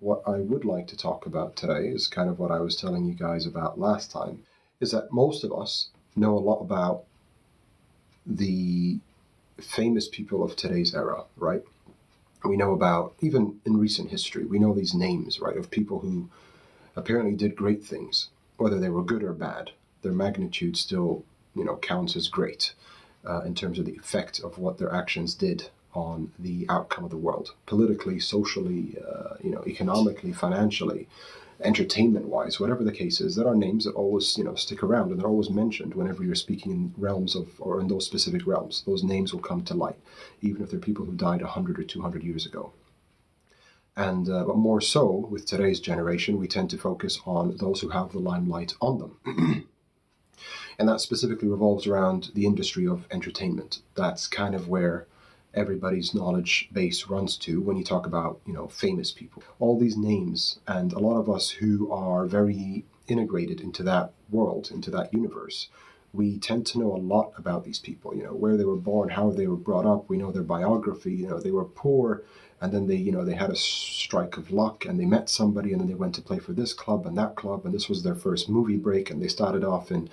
what I would like to talk about today is kind of what I was telling you guys about last time, is that most of us know a lot about the famous people of today's era, right? We know about, even in recent history, we know these names, right, of people who apparently did great things, whether they were good or bad. Their magnitude still, counts as great in terms of the effect of what their actions did on the outcome of the world, politically, socially, economically, financially, entertainment-wise, whatever the case is. There are names that always, stick around, and they're always mentioned whenever you're speaking in realms of, or in those specific realms. Those names will come to light, even if they're people who died 100 or 200 years ago. And but more so with today's generation, we tend to focus on those who have the limelight on them. And that specifically revolves around the industry of entertainment. That's kind of where everybody's knowledge base runs to when you talk about, famous people. All these names, and a lot of us who are very integrated into that world, into that universe, we tend to know a lot about these people, where they were born, how they were brought up. We know their biography. They were poor, and then they had a strike of luck, and they met somebody, and then they went to play for this club, and this was their first movie break, and they started off in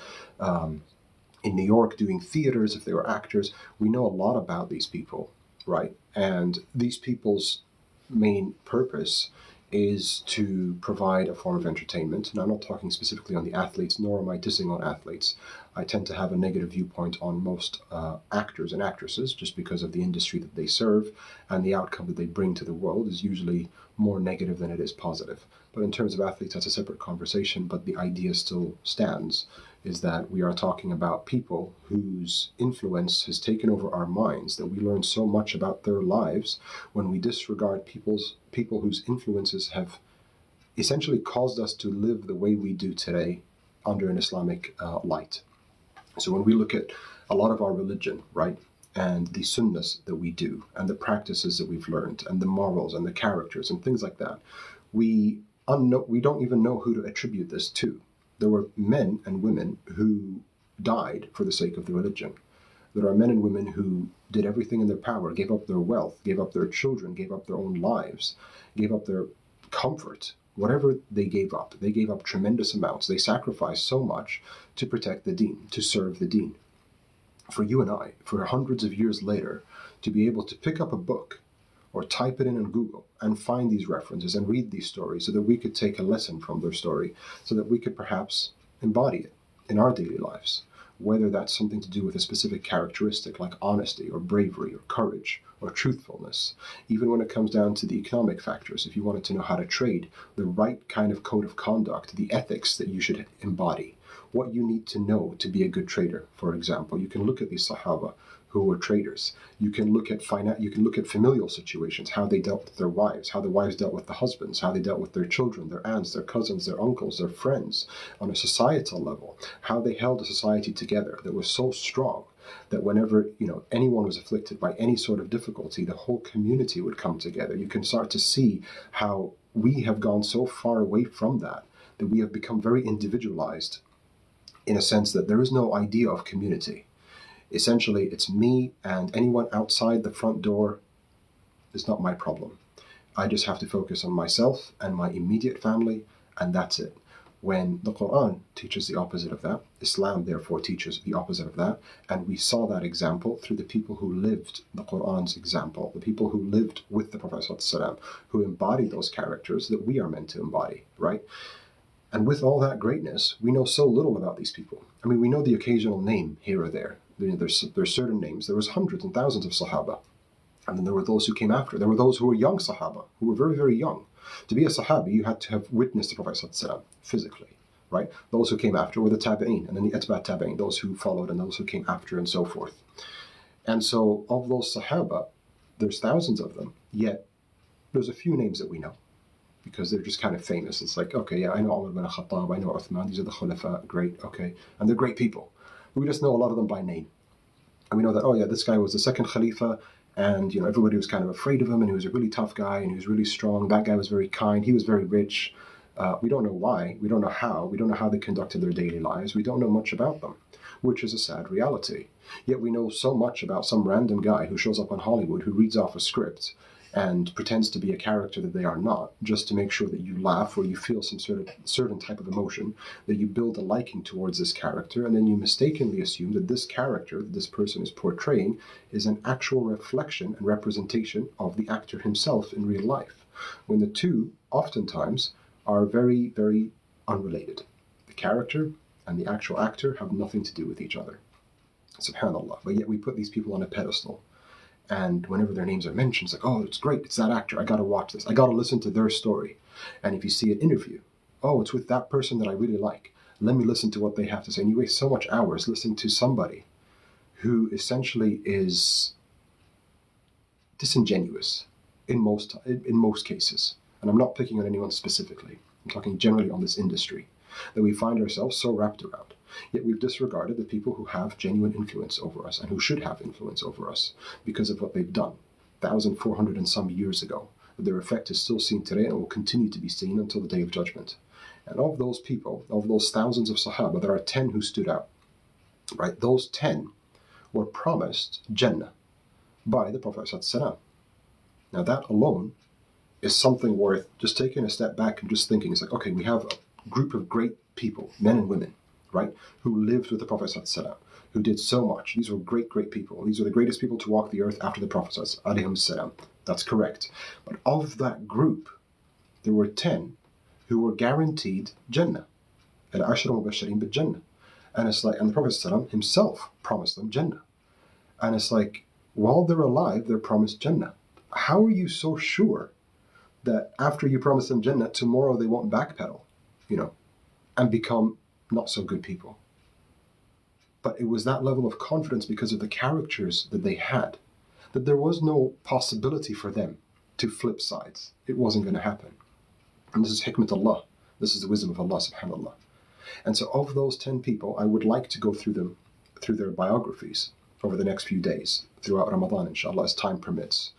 New York doing theaters if they were actors. We know a lot about these people, right? And these people's main purpose is to provide a form of entertainment. And I'm not talking specifically on the athletes, nor am I dissing on athletes. I tend to have a negative viewpoint on most actors and actresses just because of the industry that they serve, and the outcome that they bring to the world is usually more negative than it is positive. But in terms of athletes, that's a separate conversation, but the idea still stands, is that we are talking about people whose influence has taken over our minds, that we learn so much about their lives when we disregard people whose influences have essentially caused us to live the way we do today under an Islamic light. So when we look at a lot of our religion, right, and the sunnahs that we do, and the practices that we've learned, and the morals and the characters and things like that, we don't even know who to attribute this to. There were men and women who died for the sake of the religion. There are men and women who did everything in their power, gave up their wealth, gave up their children, gave up their own lives, gave up their comfort. Whatever they gave up tremendous amounts. They sacrificed so much to protect the deen, to serve the deen. For you and I, for hundreds of years later, to be able to pick up a book or type it in on Google and find these references and read these stories so that we could take a lesson from their story, so that we could perhaps embody it in our daily lives, whether that's something to do with a specific characteristic like honesty or bravery or courage or truthfulness. Even when it comes down to the economic factors, if you wanted to know how to trade, the right kind of code of conduct, the ethics that you should embody, what you need to know to be a good trader, for example. You can look at these Sahaba who were traders. You can look at familial situations, how they dealt with their wives, how the wives dealt with the husbands, how they dealt with their children, their aunts, their cousins, their uncles, their friends, on a societal level, how they held a society together that was so strong that whenever anyone was afflicted by any sort of difficulty, the whole community would come together. You can start to see how we have gone so far away from that we have become very individualized, in a sense that there is no idea of community. Essentially, it's me, and anyone outside the front door is not my problem. I just have to focus on myself and my immediate family, and that's it. When the Quran teaches the opposite of that, Islam therefore teaches the opposite of that, and we saw that example through the people who lived the Quran's example, the people who lived with the Prophet ﷺ, who embodied those characters that we are meant to embody, right? And with all that greatness, we know so little about these people. I mean, we know the occasional name here or there. There's certain names. There was hundreds and thousands of Sahaba. And then there were those who came after. There were those who were young Sahaba, who were very, very young. To be a Sahabi, you had to have witnessed the Prophet ﷺ physically, right? Those who came after were the Tabi'een, and then the Atba' Tabi'een, those who followed and those who came after, and so forth. And so of those Sahaba, there's thousands of them, yet there's a few names that we know, because they're just kind of famous. It's like, okay, yeah, I know Umar bin Khattab, I know Uthman, these are the Khulafa, great, okay. And they're great people. We just know a lot of them by name. And we know that, oh yeah, this guy was the second Khalifa, and everybody was kind of afraid of him, and he was a really tough guy, and he was really strong. That guy was very kind, he was very rich. We don't know why, we don't know how they conducted their daily lives. We don't know much about them, which is a sad reality. Yet we know so much about some random guy who shows up on Hollywood, who reads off a script and pretends to be a character that they are not, just to make sure that you laugh or you feel some sort of certain type of emotion, that you build a liking towards this character, and then you mistakenly assume that this character that this person is portraying is an actual reflection and representation of the actor himself in real life, when the two oftentimes are very, very unrelated. The character and the actual actor have nothing to do with each other. Subhanallah. But yet we put these people on a pedestal. And whenever their names are mentioned, it's like, oh, it's great, it's that actor, I gotta watch this, I gotta listen to their story. And if you see an interview, oh, it's with that person that I really like, let me listen to what they have to say. And you waste so much hours listening to somebody who essentially is disingenuous in most cases. And I'm not picking on anyone specifically. I'm talking generally on this industry that we find ourselves so wrapped around. Yet we've disregarded the people who have genuine influence over us and who should have influence over us because of what they've done 1,400 and some years ago. Their effect is still seen today and will continue to be seen until the day of judgment. And of those people, of those thousands of Sahaba, there are 10 who stood out. Right? Those 10 were promised Jannah by the Prophet ﷺ. Now that alone is something worth just taking a step back and just thinking. It's like, okay, we have a group of great people, men and women, right, who lived with the Prophet ﷺ, who did so much. These were great, great people. These are the greatest people to walk the earth after the Prophet ﷺ. That's correct. But of that group, there were 10 who were guaranteed Jannah. Al-Ashra Mubashirin bil Jannah. And it's like, and the Prophet ﷺ himself promised them Jannah. And it's like, while they're alive, they're promised Jannah. How are you so sure that after you promise them Jannah, tomorrow they won't backpedal, and become not so good people? But it was that level of confidence because of the characters that they had, that there was no possibility for them to flip sides. It wasn't going to happen. And this is hikmat Allah. This is the wisdom of Allah subhanallah. And so of those 10 people, I would like to go through their biographies over the next few days, throughout Ramadan, inshallah, as time permits,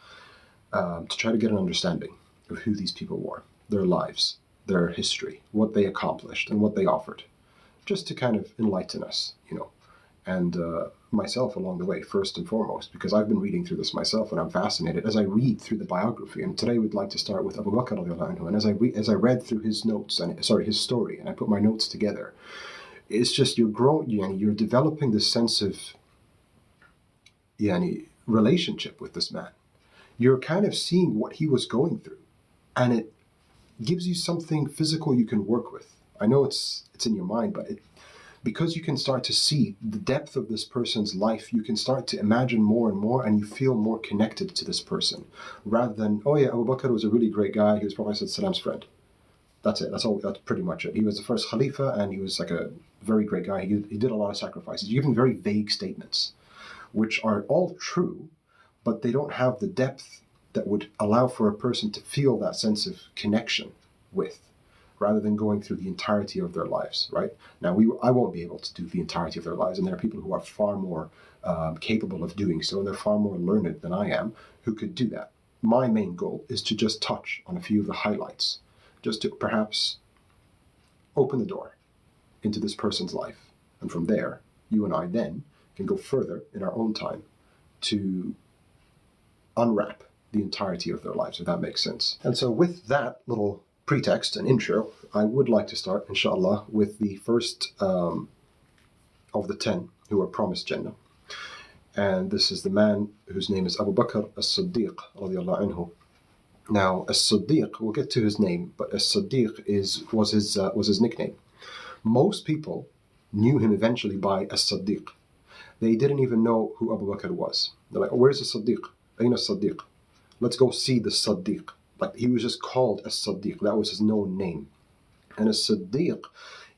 to try to get an understanding of who these people were, their lives, their history, what they accomplished, and what they offered, just to kind of enlighten us, and myself along the way, first and foremost, because I've been reading through this myself, and I'm fascinated as I read through the biography. And today we'd like to start with Abu Bakr radiallahu anhu. And as I read through his notes, his story, and I put my notes together, it's just you're developing this sense of relationship with this man. You're kind of seeing what he was going through, and it gives you something physical you can work with. I know it's in your mind, but because you can start to see the depth of this person's life, you can start to imagine more and more, and you feel more connected to this person, rather than, oh yeah, Abu Bakr was a really great guy, he was Prophet ﷺ's friend. That's it. That's pretty much it. He was the first Khalifa, and he was like a very great guy. He did a lot of sacrifices. You're giving very vague statements, which are all true, but they don't have the depth that would allow for a person to feel that sense of connection with, rather than going through the entirety of their lives, right? Now, I won't be able to do the entirety of their lives, and there are people who are far more capable of doing so, and they're far more learned than I am, who could do that. My main goal is to just touch on a few of the highlights, just to perhaps open the door into this person's life. And from there, you and I then can go further in our own time to unwrap the entirety of their lives, if that makes sense. And so with that little pretext and intro, I would like to start, inshallah, with the first of the 10 who are promised Jannah. And this is the man whose name is Abu Bakr al-Siddiq radiallahu anhu. Now, al-Siddiq, we'll get to his name, but al-Siddiq was his nickname. Most people knew him eventually by al-Siddiq. They didn't even know who Abu Bakr was. They're like, oh, where's al-Siddiq? Ayn al-Siddiq? Let's go see the Siddiq. Like, he was just called al-Siddiq. That was his known name. And al-Siddiq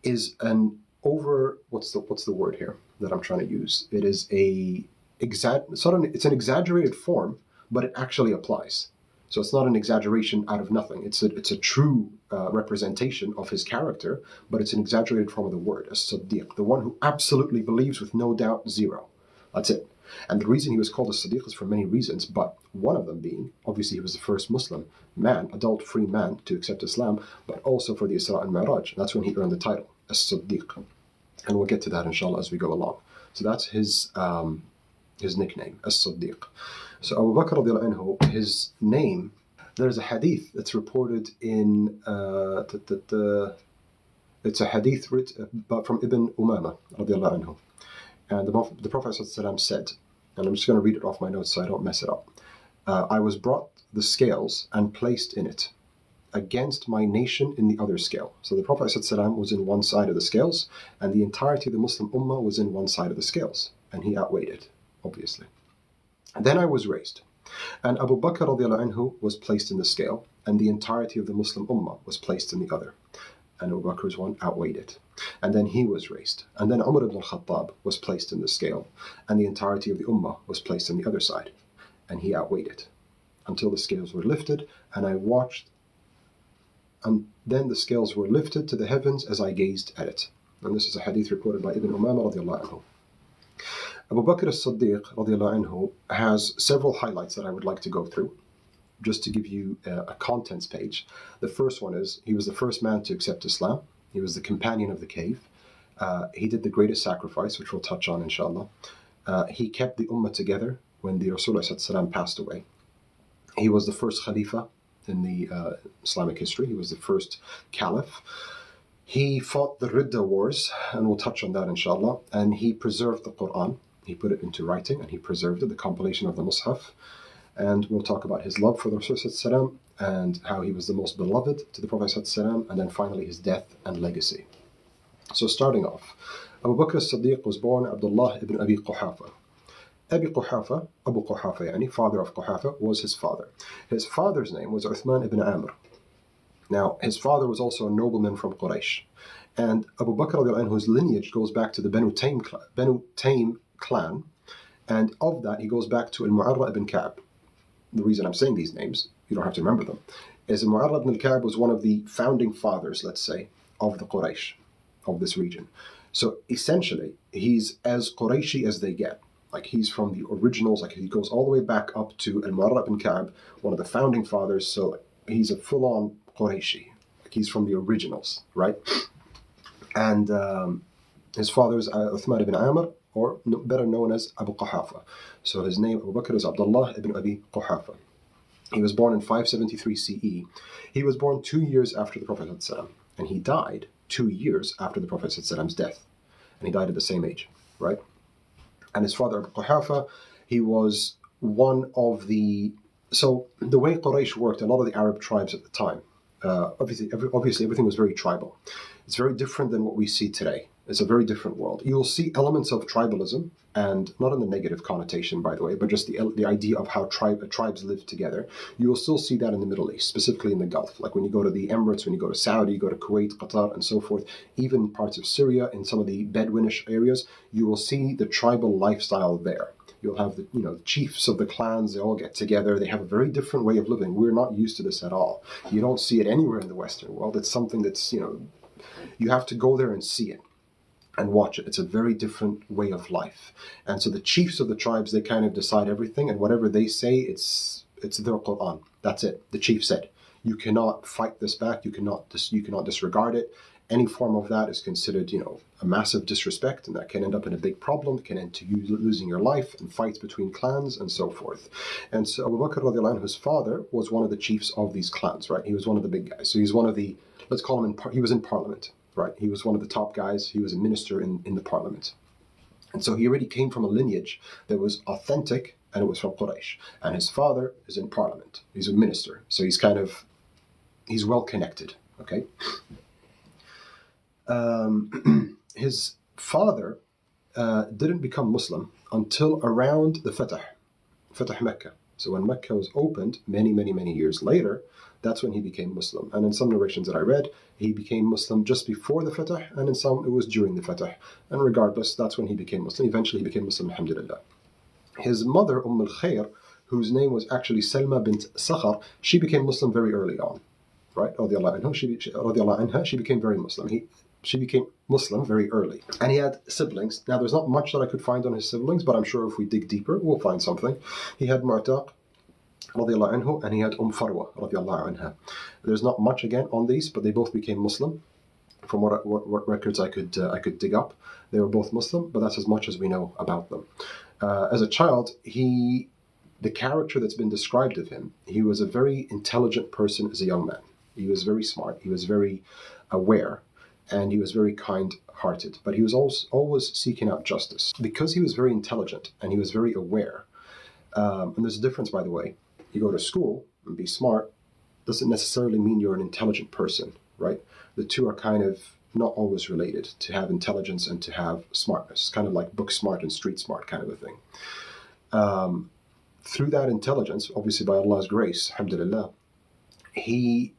is what's the word here that I'm trying to use? It is it's an exaggerated form, but it actually applies. So it's not an exaggeration out of nothing. It's a true representation of his character, but it's an exaggerated form of the word, as-Siddiq, the one who absolutely believes with no doubt, zero. That's it. And the reason he was called a Siddiq is for many reasons, but one of them being, obviously he was the first Muslim man, adult free man to accept Islam, but also for the Isra and Mi'raj. That's when he earned the title, as-Siddiq. And we'll get to that inshallah as we go along. So that's his his nickname, al-Siddiq. So Abu Bakr radiallahu anhu, his name, there's a hadith that's reported in, it's a hadith from Ibn Umama radiallahu anhu. And the Prophet ﷺ said, and I'm just going to read it off my notes so I don't mess it up. I was brought the scales and placed in it against my nation in the other scale. So the Prophet ﷺ was in one side of the scales, and the entirety of the Muslim Ummah was in one side of the scales, and he outweighed it, obviously. And then I was raised, and Abu Bakr radiallahu anhu was placed in the scale, and the entirety of the Muslim Ummah was placed in the other. And Abu Bakr's one outweighed it. And then he was raised. And then Umar ibn al-Khattab was placed in the scale, and the entirety of the Ummah was placed on the other side. And he outweighed it until the scales were lifted, and I watched, and then the scales were lifted to the heavens as I gazed at it. And this is a hadith reported by Ibn Umama radiallahu anhu. Abu Bakr as-Siddiq radiallahu anhu has several highlights that I would like to go through, just to give you a contents page. The first one is, he was the first man to accept Islam. He was the companion of the cave. He did the greatest sacrifice, which we'll touch on inshallah. He kept the ummah together when the Rasulullah passed away. He was the first Khalifa in the Islamic history. He was the first Caliph. He fought the Ridda wars, and we'll touch on that inshallah. And he preserved the Quran. He put it into writing, and he preserved it, the compilation of the Mus'haf. And we'll talk about his love for the Rasul and how he was the most beloved to the Prophet ﷺ, and then finally his death and legacy. So starting off, Abu Bakr as-Siddiq was born Abdullah ibn Abi Quhafa. Abu Quhafa, yani father of Quhafa, was his father. His father's name was Uthman ibn Amr. Now, his father was also a nobleman from Quraysh. And Abu Bakr radiallahu anhu's lineage goes back to the Banu Taym clan, and of that he goes back to al-Mu'arra ibn Ka'b. The reason I'm saying these names, you don't have to remember them, is Mu'arrad ibn al-Ka'b was one of the founding fathers, let's say, of the Quraysh, of this region. So essentially, he's as Qurayshi as they get. Like, he's from the originals, like he goes all the way back up to al-Mu'arrad ibn Ka'b, one of the founding fathers, so he's a full-on Qurayshi. Like, he's from the originals, right? And his father is Uthman ibn Amr, or better known as Abu Quhafa. So his name, Abu Bakr, is Abdullah ibn Abi Quhafa. He was born in 573 CE. He was born 2 years after the Prophet ﷺ, and he died 2 years after the Prophet ﷺ's death. And he died at the same age, right? And his father, Abu Quhafa, he was one of the... So the way Quraysh worked, a lot of the Arab tribes at the time, obviously everything was very tribal. It's very different than what we see today. It's a very different world. You will see elements of tribalism, and not in the negative connotation, by the way, but just the idea of how tribes live together. You will still see that in the Middle East, specifically in the Gulf. Like when you go to the Emirates, when you go to Saudi, you go to Kuwait, Qatar, and so forth, even parts of Syria, in some of the Bedouinish areas, you will see the tribal lifestyle there. You'll have the chiefs of the clans, they all get together. They have a very different way of living. We're not used to this at all. You don't see it anywhere in the Western world. It's something that's, you have to go there and see it and watch it. It's a very different way of life. And so the chiefs of the tribes, they kind of decide everything, and whatever they say, it's their Quran. That's it. The chief said, you cannot fight this back, you cannot disregard it. Any form of that is considered, a massive disrespect, and that can end up in a big problem. It can end to you losing your life and fights between clans and so forth. And so Abu Bakr radiallahu anhu, his father, was one of the chiefs of these clans, right? He was one of the big guys. So he's one of the, let's call him, he was in parliament. Right, he was one of the top guys. He was a minister in the parliament. And so he already came from a lineage that was authentic, and it was from Quraysh. And his father is in parliament. He's a minister. So he's well connected, okay? His father didn't become Muslim until around the Fatah Mecca. So when Mecca was opened, many, many, many years later, that's when he became Muslim. And in some narrations that I read, he became Muslim just before the Fatah, and in some it was during the Fatah. And regardless, that's when he became Muslim. Eventually he became Muslim, alhamdulillah. His mother, al-Khair, whose name was actually Salma bint Sakhar, she became Muslim very early on. Right? Radiallahu anha, she became very Muslim. She became Muslim very early. And he had siblings. Now, there's not much that I could find on his siblings, but I'm sure if we dig deeper, we'll find something. He had Mu'taq, radiallahu anhu, and he had Farwa, radiallahu anha. There's not much again on these, but they both became Muslim. From what records I could dig up, they were both Muslim, but that's as much as we know about them. As a child, the character that's been described of him, he was a very intelligent person as a young man. He was very smart. He was very aware, and he was very kind-hearted. But he was always seeking out justice. Because he was very intelligent and he was very aware, and there's a difference, by the way. You go to school and be smart doesn't necessarily mean you're an intelligent person, right? The two are kind of not always related, to have intelligence and to have smartness, kind of like book smart and street smart kind of a thing. Through that intelligence, obviously by Allah's grace, alhamdulillah, he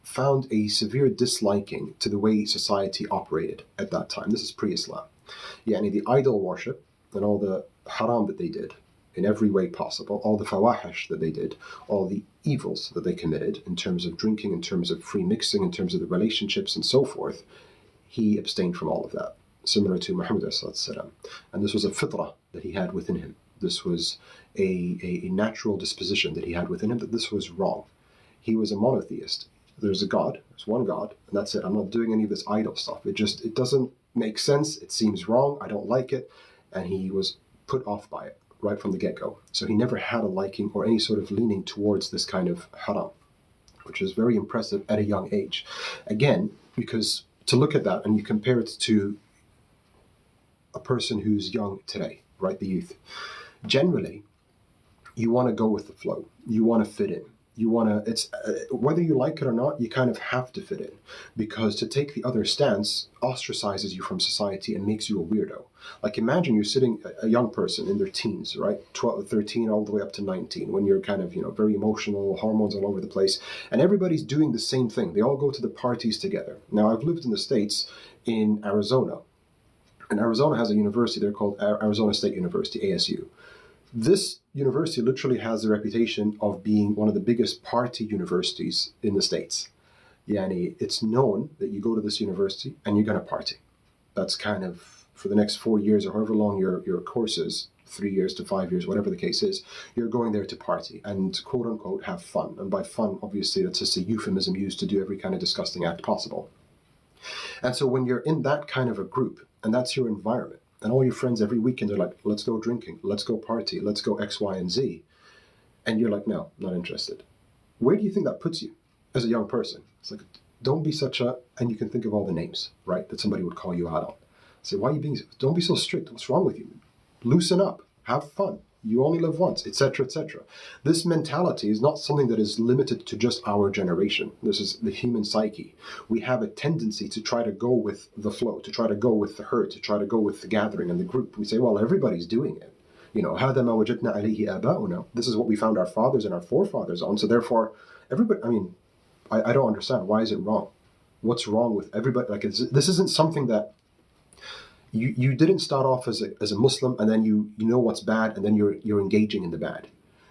found a severe disliking to the way society operated at that time. This is pre-Islam. Yani the idol worship and all the haram that they did in every way possible, all the fawahish that they did, all the evils that they committed in terms of drinking, in terms of free mixing, in terms of the relationships and so forth, he abstained from all of that, similar to Muhammad ﷺ. And this was a fitrah that he had within him. This was a natural disposition that he had within him, that this was wrong. He was a monotheist. There's a God, there's one God, and that's it. I'm not doing any of this idol stuff. It doesn't make sense. It seems wrong. I don't like it. And he was put off by it right from the get-go. So he never had a liking or any sort of leaning towards this kind of haram, which is very impressive at a young age. Again, because to look at that and you compare it to a person who's young today, right, the youth, generally, you want to go with the flow. You want to fit in. You want to, whether you like it or not, you kind of have to fit in, because to take the other stance ostracizes you from society and makes you a weirdo. Like imagine you're sitting, a young person in their teens, right? 12, 13, all the way up to 19, when you're kind of, very emotional, hormones all over the place, and everybody's doing the same thing. They all go to the parties together. Now, I've lived in the States, in Arizona, and Arizona has a university there called Arizona State University, ASU. This university literally has the reputation of being one of the biggest party universities in the States. Yani, it's known that you go to this university and you're going to party. That's kind of, for the next 4 years or however long your course is, 3 years to 5 years, whatever the case is, you're going there to party and quote unquote have fun. And by fun, obviously, that's just a euphemism used to do every kind of disgusting act possible. And so when you're in that kind of a group and that's your environment, and all your friends every weekend are like, let's go drinking, let's go party, let's go X, Y, and Z. And you're like, no, not interested. Where do you think that puts you as a young person? It's like, don't be such a, and you can think of all the names, right, that somebody would call you out on. Say, why are you being, don't be so strict. What's wrong with you? Loosen up, have fun. You only live once, etc., etc. This mentality is not something that is limited to just our generation. This is the human psyche. We have a tendency to try to go with the flow, to try to go with the herd, to try to go with the gathering and the group. We say, well, everybody's doing it. هَذَا مَا وَجَدْنَا عَلَيْهِ آبَاؤُنَا. This is what we found our fathers and our forefathers on. So therefore, everybody, I don't understand. Why is it wrong? What's wrong with everybody? Like, this isn't something that you didn't start off as a Muslim and then you know what's bad and then you're engaging in the bad.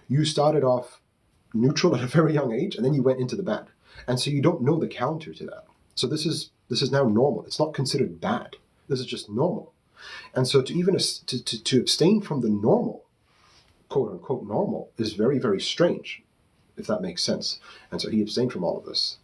You started off neutral at a very young age and then you went into the bad. And so you don't know the counter to that. So this is now normal. It's not considered bad. This is just normal. And so to even to abstain from the normal, quote unquote normal, is very, very strange, if that makes sense. And so he abstained from all of this.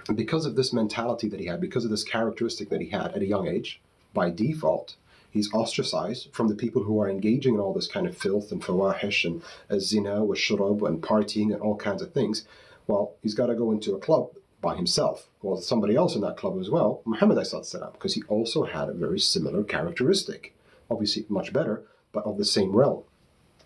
And because of this mentality that he had, because of this characteristic that he had at a young age, by default, he's ostracized from the people who are engaging in all this kind of filth and fawahish and zina wa shurab and partying and all kinds of things. Well, he's got to go into a club by himself. Well, somebody else in that club as well, Muhammad ﷺ, because he also had a very similar characteristic. Obviously much better, but of the same realm,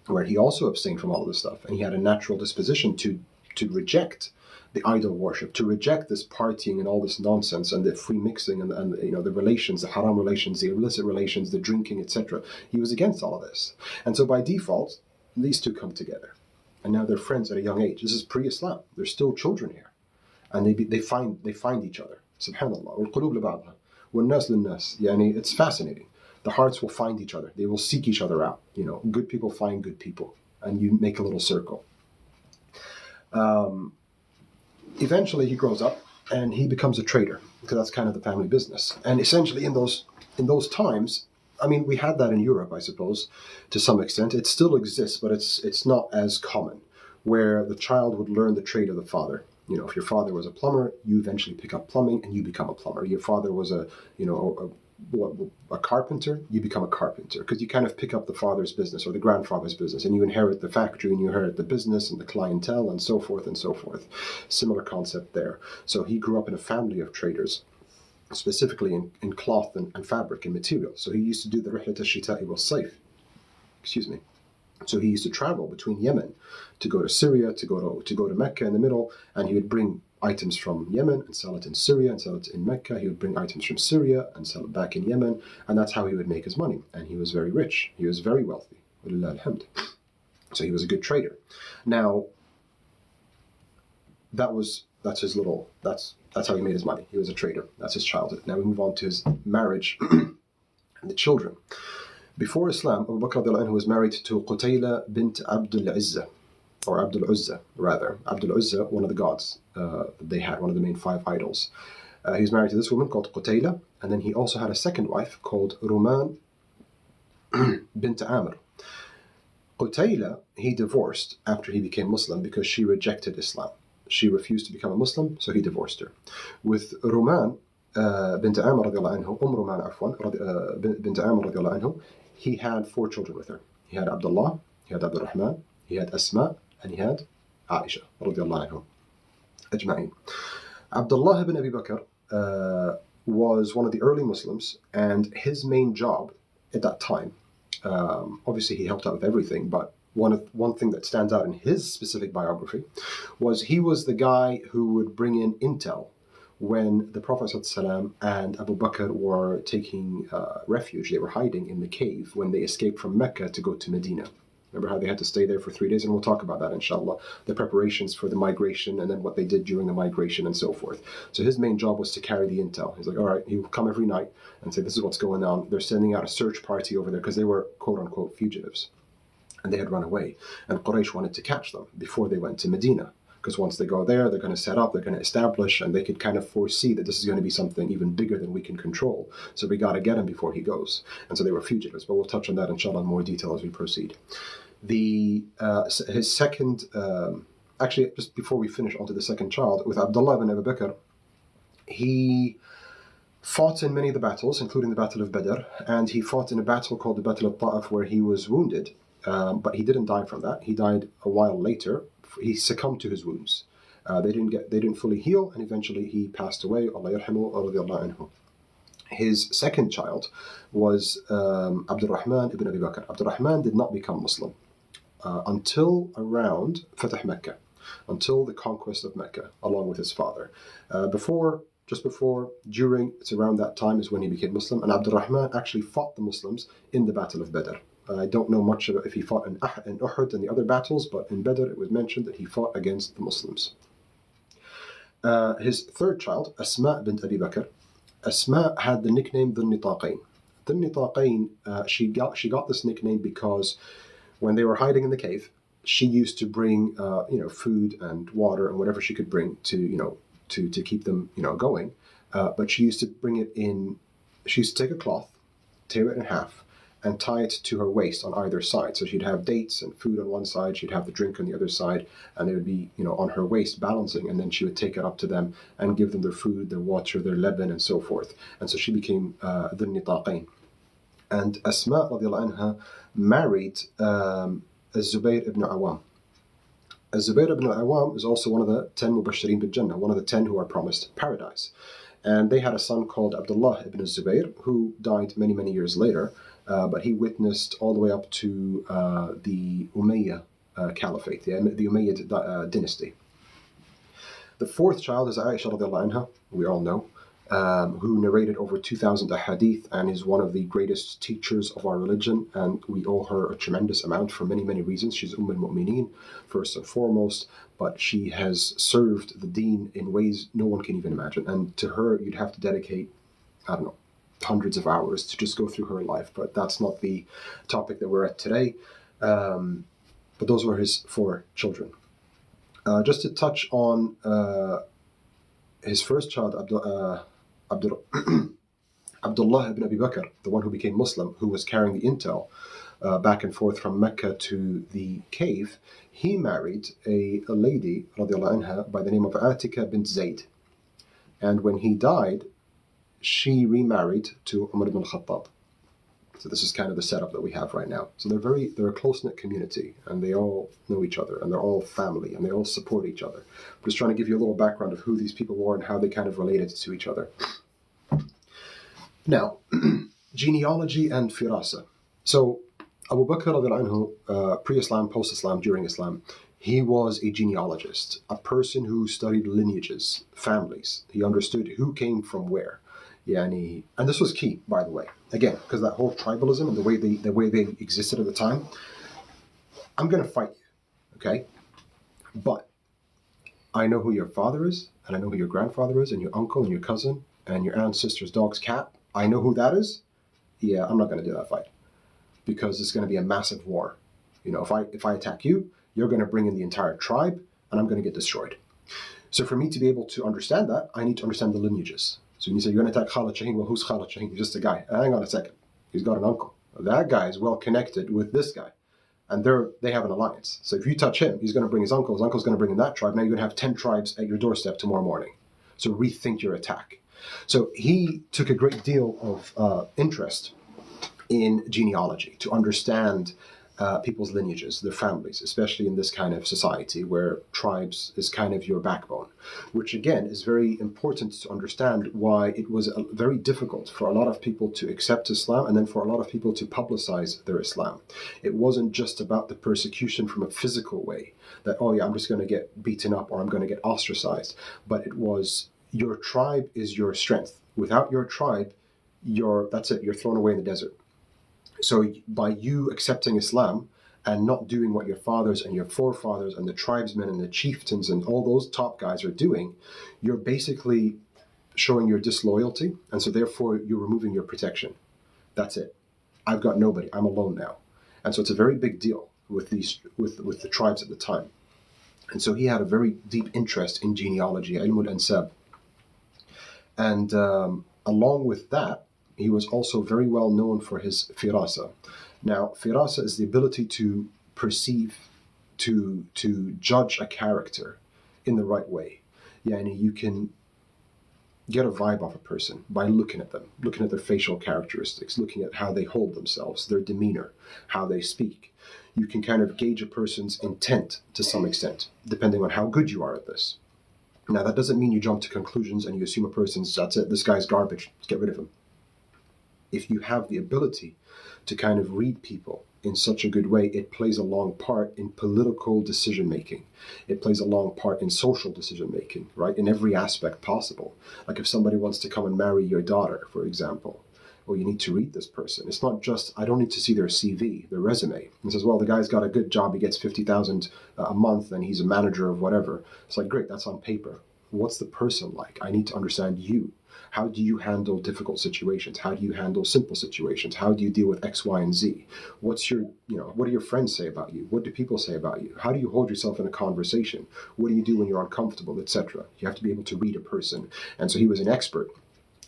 where he also abstained from all of this stuff. And he had a natural disposition to reject the idol worship, to reject this partying and all this nonsense and the free mixing and the relations, the haram relations, the illicit relations, the drinking, etc. He was against all of this. And so by default, these two come together. And now they're friends at a young age. This is pre-Islam. They're still children here. And they find each other. Subhanallah. وَالْقُلُوبُ لِبَعْضِهَا وَالنَّاسُ لِلنَّاسِ. Yani, it's fascinating. The hearts will find each other. They will seek each other out. Good people find good people. And you make a little circle. Eventually he grows up and he becomes a trader, because that's kind of the family business. And essentially in those times, we had that in Europe, I suppose, to some extent. It still exists, but it's not as common, where the child would learn the trade of the father. If your father was a plumber, you eventually pick up plumbing and you become a plumber. Your father was a a carpenter, you become a carpenter because you kind of pick up the father's business or the grandfather's business, and you inherit the factory and you inherit the business and the clientele and so forth and so forth. Similar concept there. So he grew up in a family of traders, specifically in cloth and fabric and material. So he used to do the rihlat al-shita'i wal-sayf. Excuse me. So he used to travel between Yemen to go to Syria, to go to Mecca in the middle, and he would bring items from Yemen and sell it in Syria and sell it in Mecca. He would bring items from Syria and sell it back in Yemen, and that's how he would make his money. And he was very rich. He was very wealthy. So he was a good trader. Now, that's how he made his money. He was a trader. That's his childhood. Now we move on to his marriage and the children. Before Islam, Abu Bakr radiallahu anhu was married to Qutayla bint Abdul Uzza, or Abdul Uzza, rather. Abdul Uzza, one of the gods that they had, one of the main 5 idols. He was married to this woman called Qutayla, and then he also had a second wife called Ruman bint Amr. Qutayla, he divorced after he became Muslim because she rejected Islam. She refused to become a Muslim, so he divorced her. With Ruman bint Amr radiallahu anhu, Ruman afwan, bint Amr radiallahu anhu, he had 4 children with her. He had Abdullah, he had Abdul Rahman, he had Asma, and he had Aisha radiallahu anhu. Ajma'in. Abdullah ibn Abi Bakr was one of the early Muslims, and his main job at that time, obviously he helped out with everything, but one thing that stands out in his specific biography was he was the guy who would bring in intel when the Prophet ﷺ and Abu Bakr were taking refuge. They were hiding in the cave when they escaped from Mecca to go to Medina. Remember how they had to stay there for 3 days? And we'll talk about that, inshallah. The preparations for the migration and then what they did during the migration and so forth. So his main job was to carry the intel. He's like, all right, he would come every night and say, this is what's going on. They're sending out a search party over there because they were, quote unquote, fugitives. And they had run away. And Quraysh wanted to catch them before they went to Medina. Because once they go there, they're going to set up, they're going to establish, and they could kind of foresee that this is going to be something even bigger than we can control. So we got to get him before he goes. And so they were fugitives. But we'll touch on that, inshallah, in more detail as we proceed. His second, actually, just before we finish onto the second child, with Abdullah ibn Abu Bakr, he fought in many of the battles, including the Battle of Badr, and he fought in a battle called the Battle of Ta'if where he was wounded, but he didn't die from that. He died a while later. He succumbed to his wounds. They didn't fully heal, and eventually he passed away. Allah yarhamu radiyallahu anhu. His second child was Abdul Rahman ibn Abi Bakr. Abdul Rahman did not become Muslim until around Fatah Mecca, until the conquest of Mecca, along with his father. During, it's around that time is when he became Muslim, and Abdul Rahman actually fought the Muslims in the Battle of Badr. I don't know much about if he fought in Uhud and the other battles, but in Badr it was mentioned that he fought against the Muslims. His third child, Asma bint Abi Bakr, Asma had the nickname Dhun Nitaqayn. Dhun Nitaqayn, she got this nickname because when they were hiding in the cave, she used to bring food and water and whatever she could bring to keep them going. But she used to bring it in. She used to take a cloth, tear it in half, and tie it to her waist on either side. So she'd have dates and food on one side, she'd have the drink on the other side, and they would be, on her waist balancing, and then she would take it up to them and give them their food, their water, their leban, and so forth. And so she became Dhun Nitaqayn. And Asma radiallahu anha married Zubayr ibn Awam. Zubayr ibn Awam is also one of the 10 Mubashirin bil Jannah, one of the 10 who are promised paradise. And they had a son called Abdullah ibn Zubayr, who died many, many years later. But he witnessed all the way up to the Umayyad Caliphate, the Umayyad dynasty. The fourth child is Aisha radiallahu anha, we all know, who narrated over 2,000 ahadith and is one of the greatest teachers of our religion, and we owe her a tremendous amount for many, many reasons. She's al-Mu'mineen, first and foremost, but she has served the deen in ways no one can even imagine. And to her, you'd have to dedicate, I don't know, hundreds of hours to just go through her life, but that's not the topic that we're at today. But those were his 4 children. Just to touch on his first child, Abdullah ibn Abi Bakr, the one who became Muslim, who was carrying the intel back and forth from Mecca to the cave, he married a lady radiallahu anha by the name of Atika bint Zayd. And when he died, she remarried to Umar ibn al-Khattab. So this is kind of the setup that we have right now. So they're a close-knit community, and they all know each other, and they're all family, and they all support each other. I'm just trying to give you a little background of who these people were and how they kind of related to each other. Now, genealogy and firasa. So Abu Bakr radiallahu anhu, pre-Islam, post-Islam, during Islam, he was a genealogist, a person who studied lineages, families. He understood who came from where. And this was key, by the way. Again, because that whole tribalism and the way they existed at the time, I'm going to fight you, okay? But I know who your father is, and I know who your grandfather is, and your uncle, and your cousin, and your aunt's sister's dog's cat. I know who that is. Yeah, I'm not going to do that fight, because it's going to be a massive war. You know, if I attack you, you're going to bring in the entire tribe, and I'm going to get destroyed. So for me to be able to understand that, I need to understand the lineages. So when you say you're going to attack Khalid Shaheen, well, who's Khalid Shaheen? He's just a guy. Hang on a second. He's got an uncle. That guy is well connected with this guy. And they have an alliance. So if you touch him, he's going to bring his uncle. His uncle's going to bring in that tribe. Now you're going to have 10 tribes at your doorstep tomorrow morning. So rethink your attack. So he took a great deal of interest in genealogy to understand people's lineages, their families, especially in this kind of society where tribes is kind of your backbone, which again is very important to understand why it was very difficult for a lot of people to accept Islam and then for a lot of people to publicize their Islam. It wasn't just about the persecution from a physical way, that, oh yeah, I'm just going to get beaten up or I'm going to get ostracized, but it was your tribe is your strength. Without your tribe, that's it, you're thrown away in the desert. So by you accepting Islam and not doing what your fathers and your forefathers and the tribesmen and the chieftains and all those top guys are doing, you're basically showing your disloyalty, and so therefore you're removing your protection. That's it. I've got nobody. I'm alone now. And so it's a very big deal with the tribes at the time. And so he had a very deep interest in genealogy, ilm al-ansab. And along with that, he was also very well known for his firasa. Now, firasa is the ability to perceive, to judge a character in the right way. Yani you can get a vibe off a person by looking at them, looking at their facial characteristics, looking at how they hold themselves, their demeanor, how they speak. You can kind of gauge a person's intent to some extent, depending on how good you are at this. Now, that doesn't mean you jump to conclusions and you assume a person's, that's it, this guy's garbage, let's get rid of him. If you have the ability to kind of read people in such a good way, it plays a long part in political decision-making. It plays a long part in social decision-making, right? In every aspect possible. Like if somebody wants to come and marry your daughter, for example, well, you need to read this person. It's not just, I don't need to see their CV, their resume. And says, well, the guy's got a good job. He gets 50,000 a month and he's a manager of whatever. It's like, great, that's on paper. What's the person like? I need to understand you. How do you handle difficult situations? How do you handle simple situations? How do you deal with X, Y, and Z? What do your friends say about you? What do people say about you? How do you hold yourself in a conversation? What do you do when you're uncomfortable, etc.? You have to be able to read a person. And so he was an expert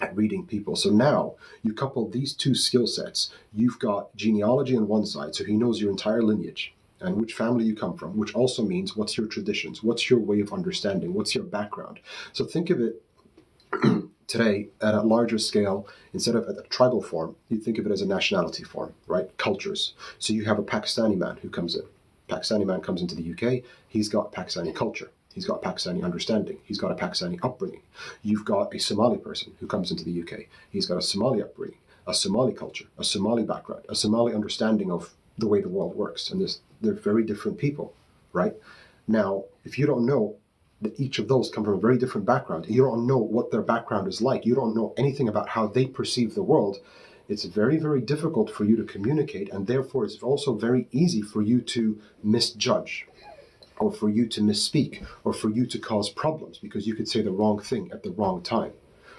at reading people. So now you couple these two skill sets. You've got genealogy on one side, so he knows your entire lineage and which family you come from, which also means what's your traditions, what's your way of understanding, what's your background. So think of it today at a larger scale. Instead of at a tribal form, you think of it as a nationality form, right? Cultures. So you have a Pakistani man who comes in. Pakistani man comes into the UK. He's got Pakistani culture. He's got Pakistani understanding. He's got a Pakistani upbringing. You've got a Somali person who comes into the UK. He's got a Somali upbringing, a Somali culture, a Somali background, a Somali understanding of the way the world works. And they're very different people, right? Now, if you don't know that each of those come from a very different background, you don't know what their background is like, you don't know anything about how they perceive the world, it's very, very difficult for you to communicate, and therefore it's also very easy for you to misjudge, or for you to misspeak, or for you to cause problems, because you could say the wrong thing at the wrong time.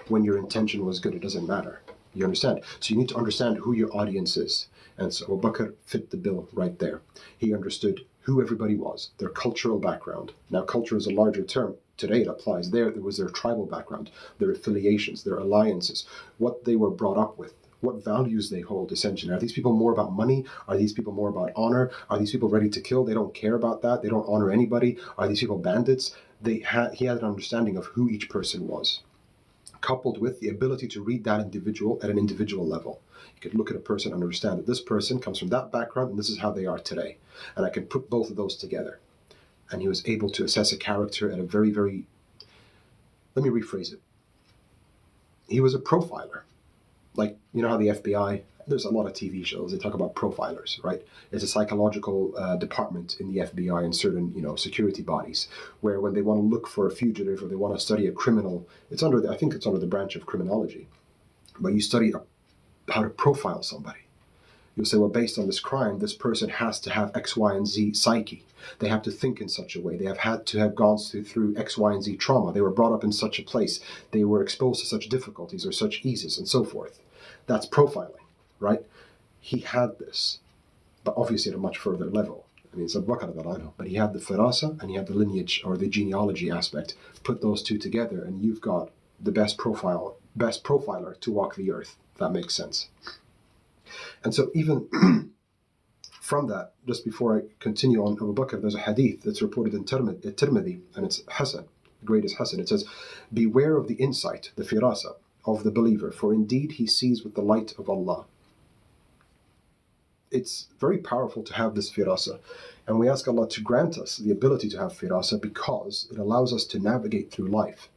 When your intention was good, it doesn't matter. You understand? So you need to understand who your audience is. And so Abu Bakr fit the bill right there. He understood who everybody was, their cultural background. Now, culture is a larger term. Today it applies. There was their tribal background, their affiliations, their alliances, what they were brought up with, what values they hold, essentially. Are these people more about money? Are these people more about honor? Are these people ready to kill? They don't care about that. They don't honor anybody. Are these people bandits? He had an understanding of who each person was. coupled with the ability to read that individual at an individual level. You could look at a person and understand that this person comes from that background and this is how they are today. And I can put both of those together. And he was able to assess a character at a very, very, let me rephrase it. He was a profiler. Like, you know how the FBI, there's a lot of TV shows, they talk about profilers, right? It's a psychological department in the FBI and certain, security bodies, where when they want to look for a fugitive or they want to study a criminal, I think it's under the branch of criminology, but you study how to profile somebody. You'll say, well, based on this crime, this person has to have X, Y, and Z psyche. They have to think in such a way. They have had to have gone through X, Y, and Z trauma. They were brought up in such a place. They were exposed to such difficulties or such eases and so forth. That's profiling, right? He had this, but obviously at a much further level. I mean, it's Abu Bakr, but he had the firasa and he had the lineage or the genealogy aspect. Put those two together and you've got the best profiler to walk the earth. If that makes sense. And so even from that, just before I continue on Abu Bakr, there's a hadith that's reported in Tirmidhi, and it's Hasan, the greatest Hasan. It says, beware of the insight, the firasa, of the believer, for indeed he sees with the light of Allah. It's very powerful to have this firasa, and we ask Allah to grant us the ability to have firasa because it allows us to navigate through life.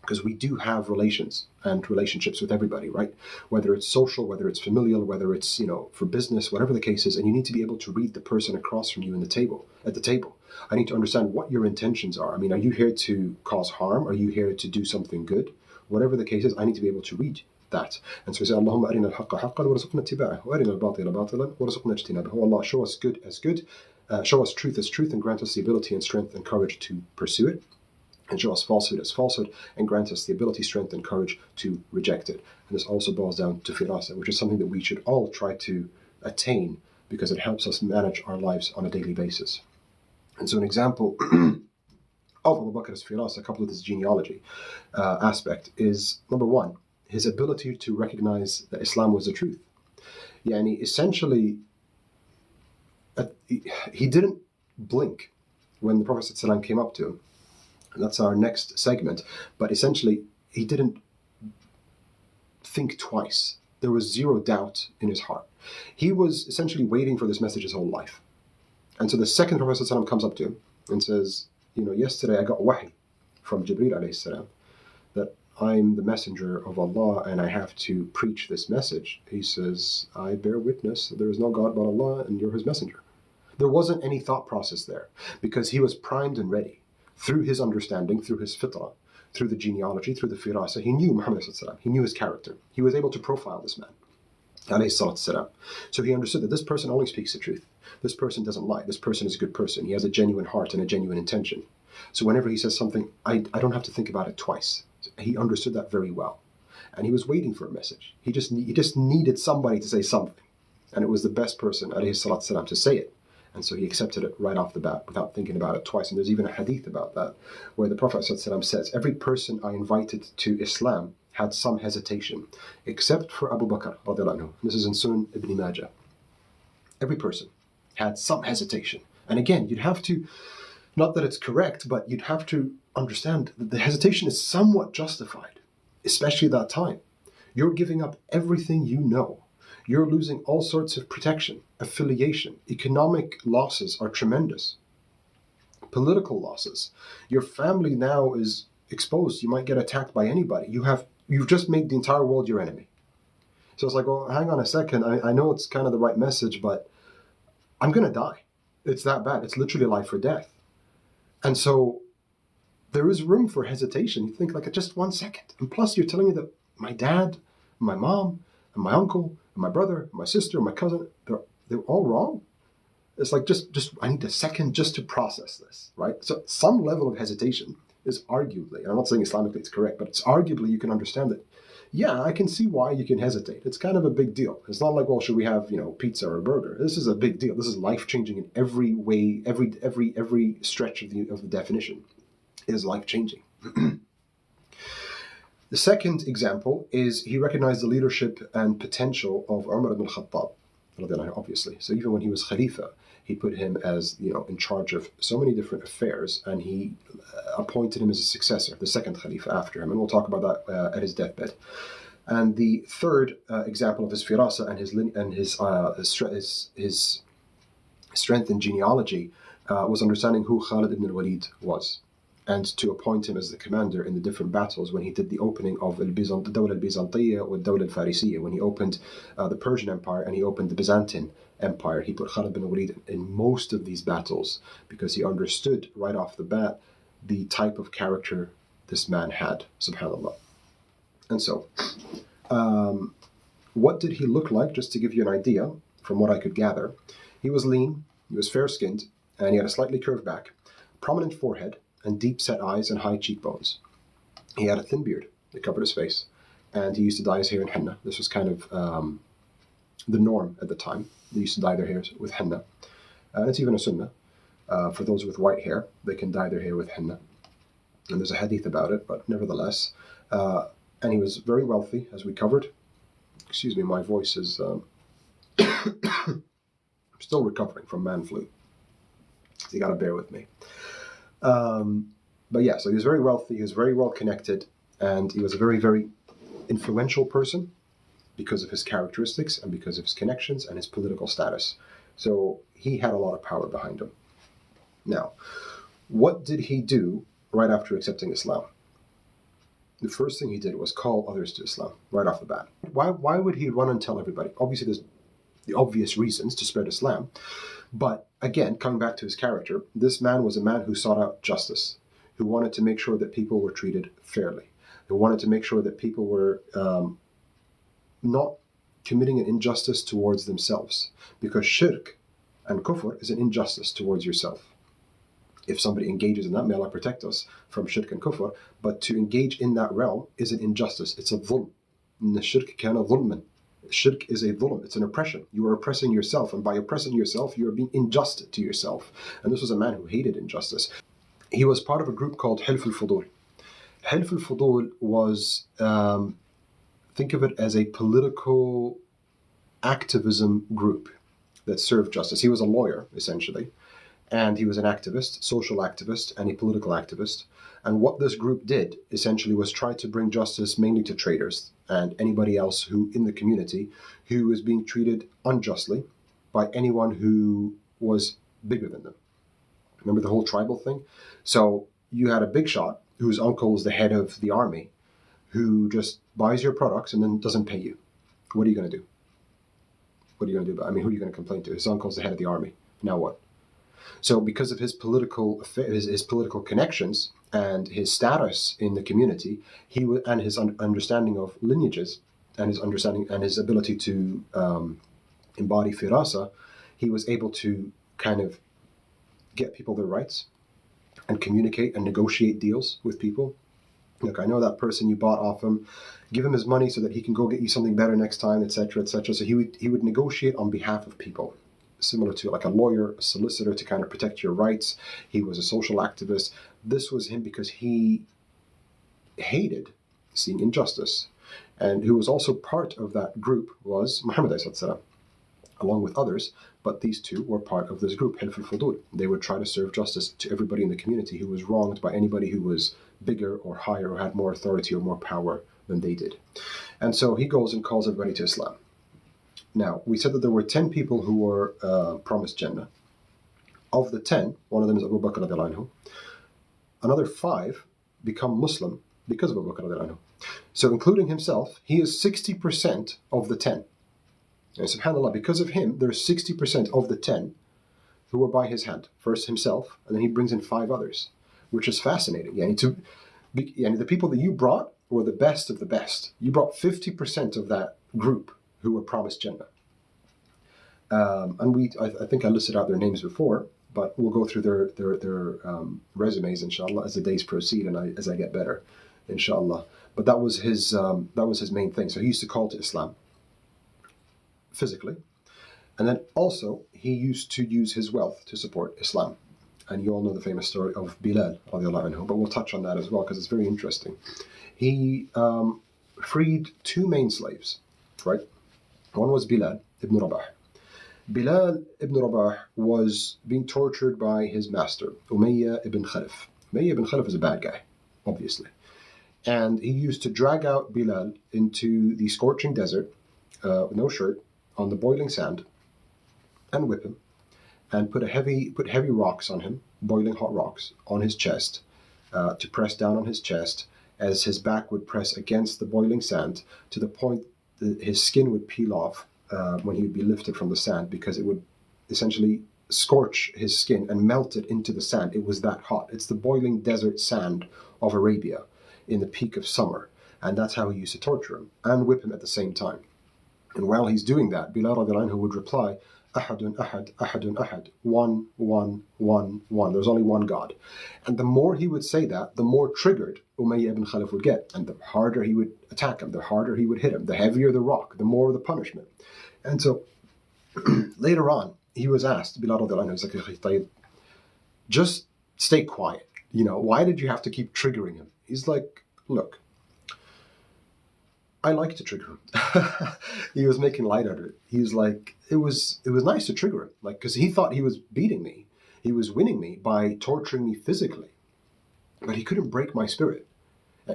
Because we do have relations and relationships with everybody, right? Whether it's social, whether it's familial, whether it's, for business, whatever the case is, and you need to be able to read the person across from you at the table. I need to understand what your intentions are. I mean, are you here to cause harm? Are you here to do something good? Whatever the case is, I need to be able to read that. And so we say, Allahumma arina al-haqqa haqqan wa rasuqna ittiba'ah wa arina al-batila batilan wa rasuqna ijtinabah. Oh Allah, show us good as good, show us truth as truth, and grant us the ability and strength and courage to pursue it. And show us falsehood as falsehood, and grant us the ability, strength, and courage to reject it. And this also boils down to firasa, which is something that we should all try to attain because it helps us manage our lives on a daily basis. And so an example of Abu Bakr's firasa, coupled with his genealogy aspect, is, number one, his ability to recognize that Islam was the truth. Yani, essentially, he didn't blink when the Prophet ﷺ came up to him. And that's our next segment. But essentially, he didn't think twice. There was zero doubt in his heart. He was essentially waiting for this message his whole life. And so the second Prophet ﷺ comes up to him and says, yesterday I got wahi from Jibreel alayhi salam that I'm the messenger of Allah and I have to preach this message. He says, I bear witness that there is no God but Allah and you're his messenger. There wasn't any thought process there because he was primed and ready. Through his understanding, through his fitrah, through the genealogy, through the firasa, he knew Muhammad sallallahu alaihi wasallam. He knew his character. He was able to profile this man, alayhi salatu wasalam. So he understood that this person only speaks the truth. This person doesn't lie. This person is a good person. He has a genuine heart and a genuine intention. So whenever he says something, I don't have to think about it twice. He understood that very well. And he was waiting for a message. He just needed somebody to say something. And it was the best person, alayhi salatu wasalam, to say it. And so he accepted it right off the bat without thinking about it twice. And there's even a hadith about that, where the Prophet ﷺ says, every person I invited to Islam had some hesitation, except for Abu Bakr, radiallahu anhu. This is in Sunan Ibn Majah. Every person had some hesitation. And again, you'd have to, not that it's correct, but you'd have to understand that the hesitation is somewhat justified, especially that time. You're giving up everything you know. You're losing all sorts of protection, affiliation. Economic losses are tremendous. Political losses. Your family now is exposed. You might get attacked by anybody. You've just made the entire world your enemy. So it's like, well, hang on a second. I know it's kind of the right message, but I'm going to die. It's that bad. It's literally life or death. And so there is room for hesitation. You think, like, just 1 second. And plus, you're telling me that my dad, my mom, and my uncle, and my brother, and my sister, and my cousin, they're all wrong. It's like, just I need a second just to process this, right? So some level of hesitation is arguably, and I'm not saying Islamically it's correct, but it's arguably you can understand that, yeah, I can see why you can hesitate. It's kind of a big deal. It's not like, well, should we have, pizza or a burger? This is a big deal. This is life-changing in every way, every stretch of the definition is life-changing. The second example is he recognized the leadership and potential of Umar ibn al-Khattab, obviously. So even when he was Khalifa, he put him as, in charge of so many different affairs, and he appointed him as a successor, the second Khalifa after him. And we'll talk about that at his deathbed. And the third example of his firasa and his strength in genealogy was understanding who Khalid ibn al-Walid was, and to appoint him as the commander in the different battles when he did the opening of the Dawla al-Bizantiyya or Dawla al-Farisiyya, when he opened the Persian Empire and he opened the Byzantine Empire. He put Khalid ibn al-Walid in most of these battles because he understood right off the bat the type of character this man had, subhanAllah. And so, what did he look like? Just to give you an idea from what I could gather, he was lean, he was fair-skinned, and he had a slightly curved back, prominent forehead, and deep-set eyes and high cheekbones. He had a thin beard that covered his face, and he used to dye his hair in henna. This was kind of the norm at the time. They used to dye their hair with henna. And it's even a sunnah. For those with white hair, they can dye their hair with henna. And there's a hadith about it, but nevertheless. And he was very wealthy, as we covered. Excuse me, my voice is... I'm still recovering from man flu. So you got to bear with me. But yeah, so he was very wealthy, he was very well connected, and he was a very, very influential person because of his characteristics and because of his connections and his political status. So he had a lot of power behind him. Now, what did he do right after accepting Islam? The first thing he did was call others to Islam right off the bat. Why would he run and tell everybody? Obviously, there's the obvious reasons to spread Islam. But again, coming back to his character, this man was a man who sought out justice, who wanted to make sure that people were treated fairly, who wanted to make sure that people were not committing an injustice towards themselves. Because shirk and kufr is an injustice towards yourself. If somebody engages in that, may Allah protect us from shirk and kufr, but to engage in that realm is an injustice. It's a dhulm. Inna shirk kana dhulman. Shirk is a dhulm. It's an oppression. You are oppressing yourself, and by oppressing yourself, you are being unjust to yourself. And this was a man who hated injustice. He was part of a group called Hilf al-Fudul. Hilf al-Fudul was, think of it as a political activism group that served justice. He was a lawyer, essentially. And he was an activist, social activist, and a political activist. And what this group did, essentially, was try to bring justice mainly to traders and anybody else who, in the community, who was being treated unjustly by anyone who was bigger than them. Remember the whole tribal thing? So you had a big shot whose uncle is the head of the army, who just buys your products and then doesn't pay you. What are you going to do? What are you going to do? Who are you going to complain to? His uncle's the head of the army. Now what? So because of his political connections and his status in the community, and his understanding of lineages and his understanding and his ability to embody firasa, he was able to kind of get people their rights and communicate and negotiate deals with people. Look, I know that person you bought off him. Give him his money so that he can go get you something better next time, etc., etc. So he would negotiate on behalf of people. Similar to like a lawyer, a solicitor, to kind of protect your rights. He was a social activist. This was him because he hated seeing injustice. And who was also part of that group was Muhammad ﷺ, along with others, but these two were part of this group, Hilf al-Fudul. They would try to serve justice to everybody in the community who was wronged by anybody who was bigger or higher or had more authority or more power than they did. And so he goes and calls everybody to Islam. Now, we said that there were 10 people who were promised Jannah. Of the 10, one of them is Abu Bakr radiallahu anhu. Another 5 become Muslim because of Abu Bakr radiallahu anhu. So including himself, he is 60% of the 10. And subhanAllah, because of him, there's 60% of the 10 who were by his hand. First himself, and then he brings in 5 others, which is fascinating. The people that you brought were the best of the best. You brought 50% of that group who were promised Jannah. And I think I listed out their names before, but we'll go through their resumes, inshallah, as the days proceed and as I get better, inshallah. But that was his main thing. So he used to call to Islam physically, and then also he used to use his wealth to support Islam. And you all know the famous story of Bilal radiallahu anhu, but we'll touch on that as well because it's very interesting. He freed 2 main slaves, right? One was Bilal ibn Rabah, Bilal ibn Rabah was being tortured by his master, Umayyah ibn Khalaf. Umayyah ibn Khalaf is a bad guy, obviously. And he used to drag out Bilal into the scorching desert, with no shirt, on the boiling sand, and whip him, and put heavy rocks on him, boiling hot rocks, on his chest, to press down on his chest as his back would press against the boiling sand to the point that his skin would peel off when he would be lifted from the sand, because it would essentially scorch his skin and melt it into the sand. It was that hot. It's the boiling desert sand of Arabia in the peak of summer. And that's how he used to torture him and whip him at the same time. And while he's doing that, Bilal radiallahu anhu would reply, Ahadun Ahad, Ahadun Ahad, one, one, one, one. There's only one God. And the more he would say that, the more triggered Umayyah ibn Khalaf would get. And the harder he would attack him, the harder he would hit him, the heavier the rock, the more the punishment. And so later on, he was asked, Bilal radiallahu anhu, he's like, just stay quiet. Why did you have to keep triggering him? He's like, look, I like to trigger him. He was making light out of it. He was like, it was nice to trigger him, because he thought he was beating me. He was winning me by torturing me physically, but he couldn't break my spirit.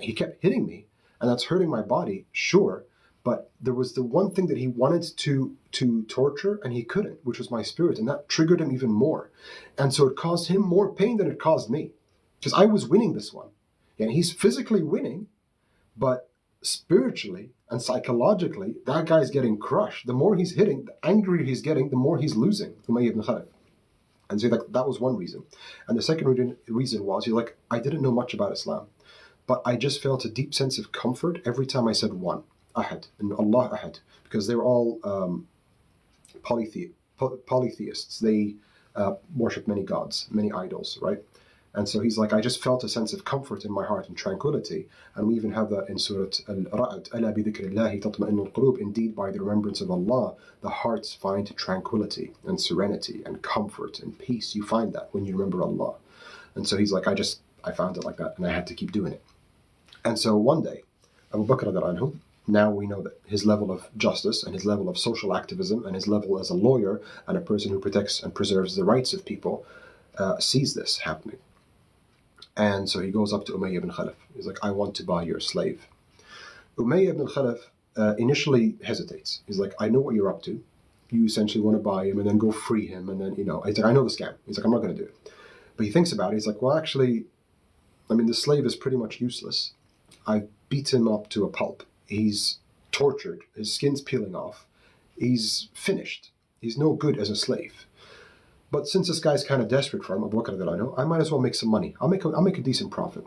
He kept hitting me, and that's hurting my body, sure, but there was the one thing that he wanted to torture, and he couldn't, which was my spirit, and that triggered him even more. And so it caused him more pain than it caused me, because I was winning this one. And he's physically winning, but spiritually and psychologically, that guy's getting crushed. The more he's hitting, the angrier he's getting, the more he's losing, Umayyah ibn Khalaf. And so that was one reason. And the second reason was, he's like, I didn't know much about Islam, but I just felt a deep sense of comfort every time I said one, Ahad, and Allah Ahad, because they were all polytheists. They worship many gods, many idols, right? And so he's like, I just felt a sense of comfort in my heart and tranquility. And we even have that in Surah Al-Ra'd, أَلَا بِذِكْرِ اللَّهِ تَطْمَئِنُّ الْقُلُوبِ. Indeed, by the remembrance of Allah, the hearts find tranquility and serenity and comfort and peace. You find that when you remember Allah. And so he's like, I found it like that, and I had to keep doing it. And so one day, Abu Bakr radiallahu anhu, now we know that his level of justice and his level of social activism and his level as a lawyer and a person who protects and preserves the rights of people, sees this happening. And so he goes up to Umayyah ibn Khalaf. He's like, I want to buy your slave. Umayyah ibn Khalaf initially hesitates. He's like, I know what you're up to. You essentially want to buy him and then go free him. And then, he's like, I know the scam. He's like, I'm not going to do it. But he thinks about it. He's like, well, actually, the slave is pretty much useless. I've beat him up to a pulp. He's tortured. His skin's peeling off. He's finished. He's no good as a slave. But since this guy's kind of desperate for him, Abu Bakr radiallahu anhu, I might as well make some money. I'll make a decent profit.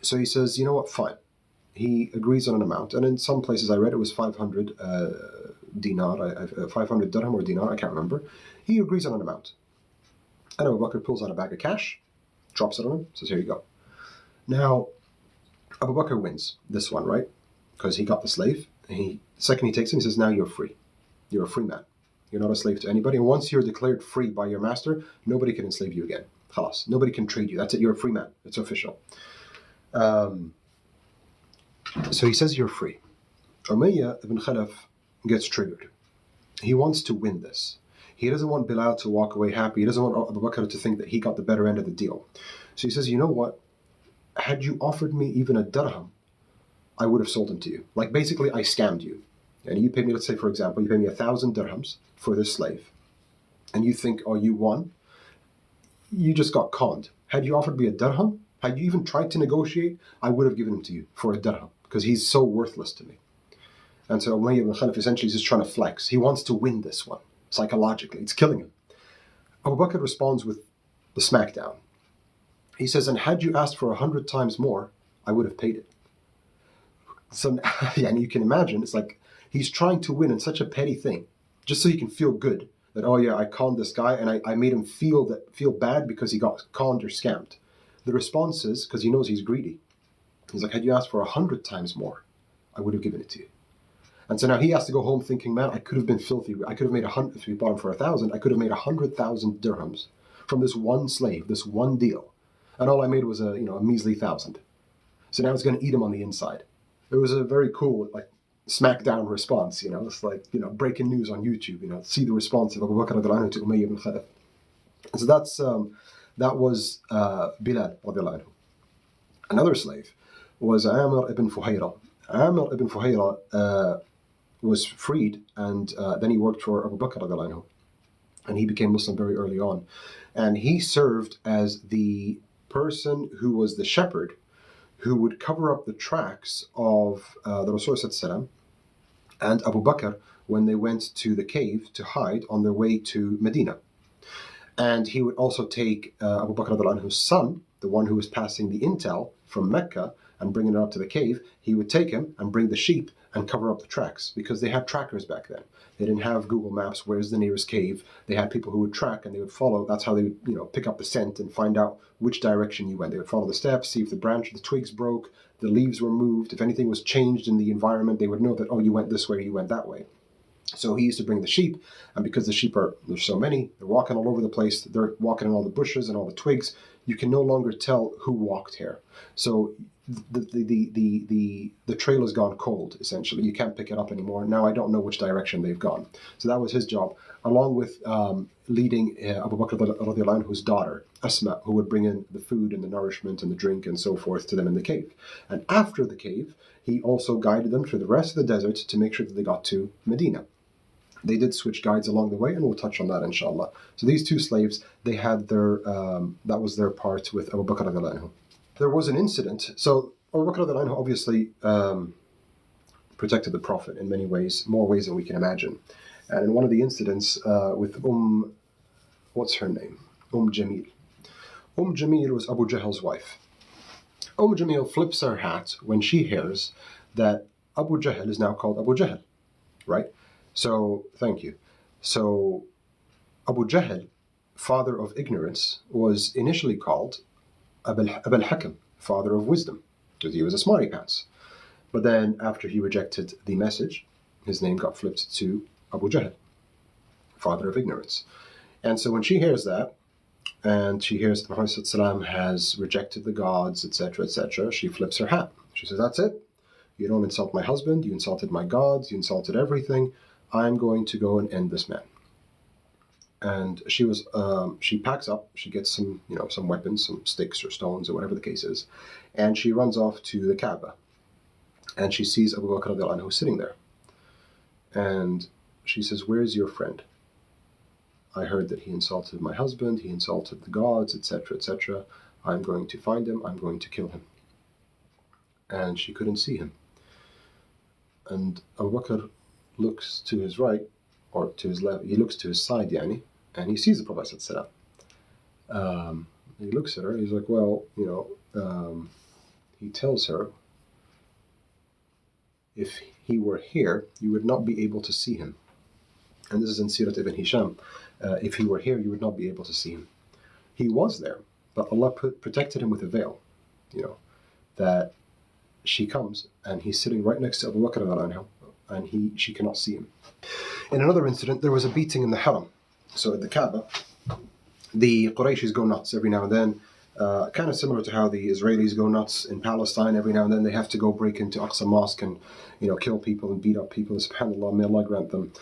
So he says, you know what, fine. He agrees on an amount. And in some places I read it was 500 dinar, 500 dirham or dinar, I can't remember. He agrees on an amount. And Abu Bakr pulls out a bag of cash, drops it on him, says, here you go. Now, Abu Bakr wins this one, right? Because he got the slave. And the second he takes him, he says, now you're free. You're a free man. You're not a slave to anybody. And once you're declared free by your master, nobody can enslave you again. Khalas. Nobody can trade you. That's it. You're a free man. It's official. So he says you're free. Umayyah ibn Khalaf gets triggered. He wants to win this. He doesn't want Bilal to walk away happy. He doesn't want Abu Bakr to think that he got the better end of the deal. So he says, you know what? Had you offered me even a dirham, I would have sold him to you. Like, basically, I scammed you. And you paid me, let's say, for example, you paid me 1,000 dirhams for this slave. And you think, oh, you won? You just got conned. Had you offered me a dirham, had you even tried to negotiate, I would have given him to you for a dirham, because he's so worthless to me. And so Umayyah ibn Khalaf essentially is just trying to flex. He wants to win this one, psychologically. It's killing him. Abu Bakr responds with the smackdown. He says, and had you asked for 100 times more, I would have paid it. So, yeah, and you can imagine, it's like, he's trying to win in such a petty thing, just so he can feel good that, oh yeah, I conned this guy and I made him feel bad because he got conned or scammed. The response is, because he knows he's greedy, he's like, had you asked for 100 times more, I would have given it to you. And so now he has to go home thinking, man, I could have been filthy. I could have made 100, if we bought him for 1,000, I could have made 100,000 dirhams from this one slave, this one deal. And all I made was a measly 1,000. So now it's going to eat him on the inside. It was a very cool, smackdown response. It's like breaking news on YouTube. See the response of Abu Bakr radiallahu anhu to Umayyah ibn Khalaf. So that was Bilal radiallahu anhu. Another slave was Amr ibn Fuhayra. Amr ibn Fuhayra was freed, and then he worked for Abu Bakr radiallahu anhu, and he became Muslim very early on. And he served as the person who was the shepherd who would cover up the tracks of the Rasul ﷺ and Abu Bakr when they went to the cave to hide on their way to Medina. And he would also take Abu Bakr radiallahu anhu's son, the one who was passing the intel from Mecca and bringing it up to the cave. He would take him and bring the sheep and cover up the tracks, because they had trackers back then. They didn't have Google Maps, where's the nearest cave. They had people who would track, and they would follow. That's how they would pick up the scent and find out which direction you went. They would follow the steps, see if the twigs broke, the leaves were moved. If anything was changed in the environment, they would know that, oh, you went this way, you went that way. So he used to bring the sheep, and because the sheep there's so many, they're walking all over the place, they're walking in all the bushes and all the twigs, you can no longer tell who walked here. So the trail has gone cold, essentially. You can't pick it up anymore. Now I don't know which direction they've gone. So that was his job, along with leading Abu Bakr radiallahu anhu's daughter, Asma, who would bring in the food and the nourishment and the drink and so forth to them in the cave. And after the cave, he also guided them through the rest of the desert to make sure that they got to Medina. They did switch guides along the way, and we'll touch on that, inshallah. So these two slaves, they had that was their part with Abu Bakr radiallahu anhu. There was an incident. So Abu Bakr radiallahu anhu obviously protected the Prophet in many ways, more ways than we can imagine. And in one of the incidents with what's her name? Jamil. Jamil was Abu Jahl's wife. Jamil flips her hat when she hears that Abu Jahl is now called Abu Jahl, right? So, thank you. So, Abu Jahl, father of ignorance, was initially called Abul Hakam, father of wisdom, because he was a smarty pants. But then, after he rejected the message, his name got flipped to Abu Jahl, father of ignorance. And so when she hears that, and she hears that Muhammad ﷺ has rejected the gods, etc., she flips her hat. She says, that's it. You don't insult my husband, you insulted my gods, you insulted everything. I'm going to go and end this man. And she packs up, she gets some weapons, some sticks or stones or whatever the case is, and she runs off to the Kaaba. And she sees Abu Bakr radiallahu anhu sitting there. And she says, where's your friend? I heard that he insulted my husband, he insulted the gods, etc. I'm going to find him, I'm going to kill him. And she couldn't see him. And Abu Bakr looks to his right, or to his left, he looks to his side, and he sees the Prophet ﷺ. He looks at her, he's like, well, he tells her, if he were here, you would not be able to see him. And this is in Sirat ibn Hisham. If he were here, you would not be able to see him. He was there, but Allah protected him with a veil, that she comes, and he's sitting right next to Abu Bakr radiallahu anhu, and she cannot see him. In another incident, there was a beating in the Haram. So at the Kaaba, the Qurayshis go nuts every now and then, kind of similar to how the Israelis go nuts in Palestine. Every now and then they have to go break into Aqsa Mosque and kill people and beat up people. And subhanAllah, may Allah grant them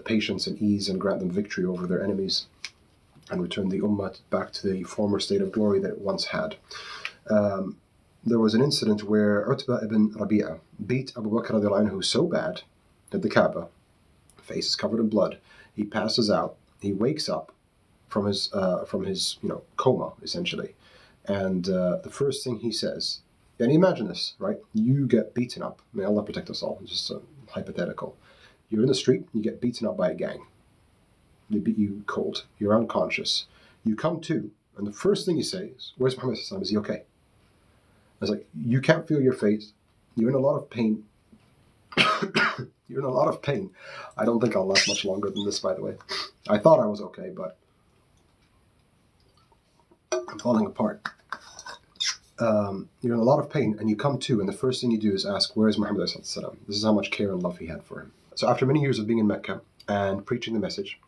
patience and ease and grant them victory over their enemies and return the Ummah back to the former state of glory that it once had. There was an incident where Utbah ibn Rabi'ah beat Abu Bakr radiallahu anhu so bad at the Kaaba, face is covered in blood, he passes out, he wakes up from his coma, essentially. And the first thing he says, and imagine this, right? You get beaten up. May Allah protect us all. It's just hypothetical. You're in the street, you get beaten up by a gang. They beat you cold. You're unconscious. You come to, and the first thing you say is, where's Muhammad sallallahu alaihi wasallam? Is he okay? I was like, you can't feel your face. You're in a lot of pain. You're in a lot of pain. I don't think I'll last much longer than this, by the way. I thought I was okay, but I'm falling apart. You're in a lot of pain, and you come to, and the first thing you do is ask, where is Muhammad sallallahu alaihi wasallam? This is how much care and love he had for him. So after many years of being in Mecca and preaching the message,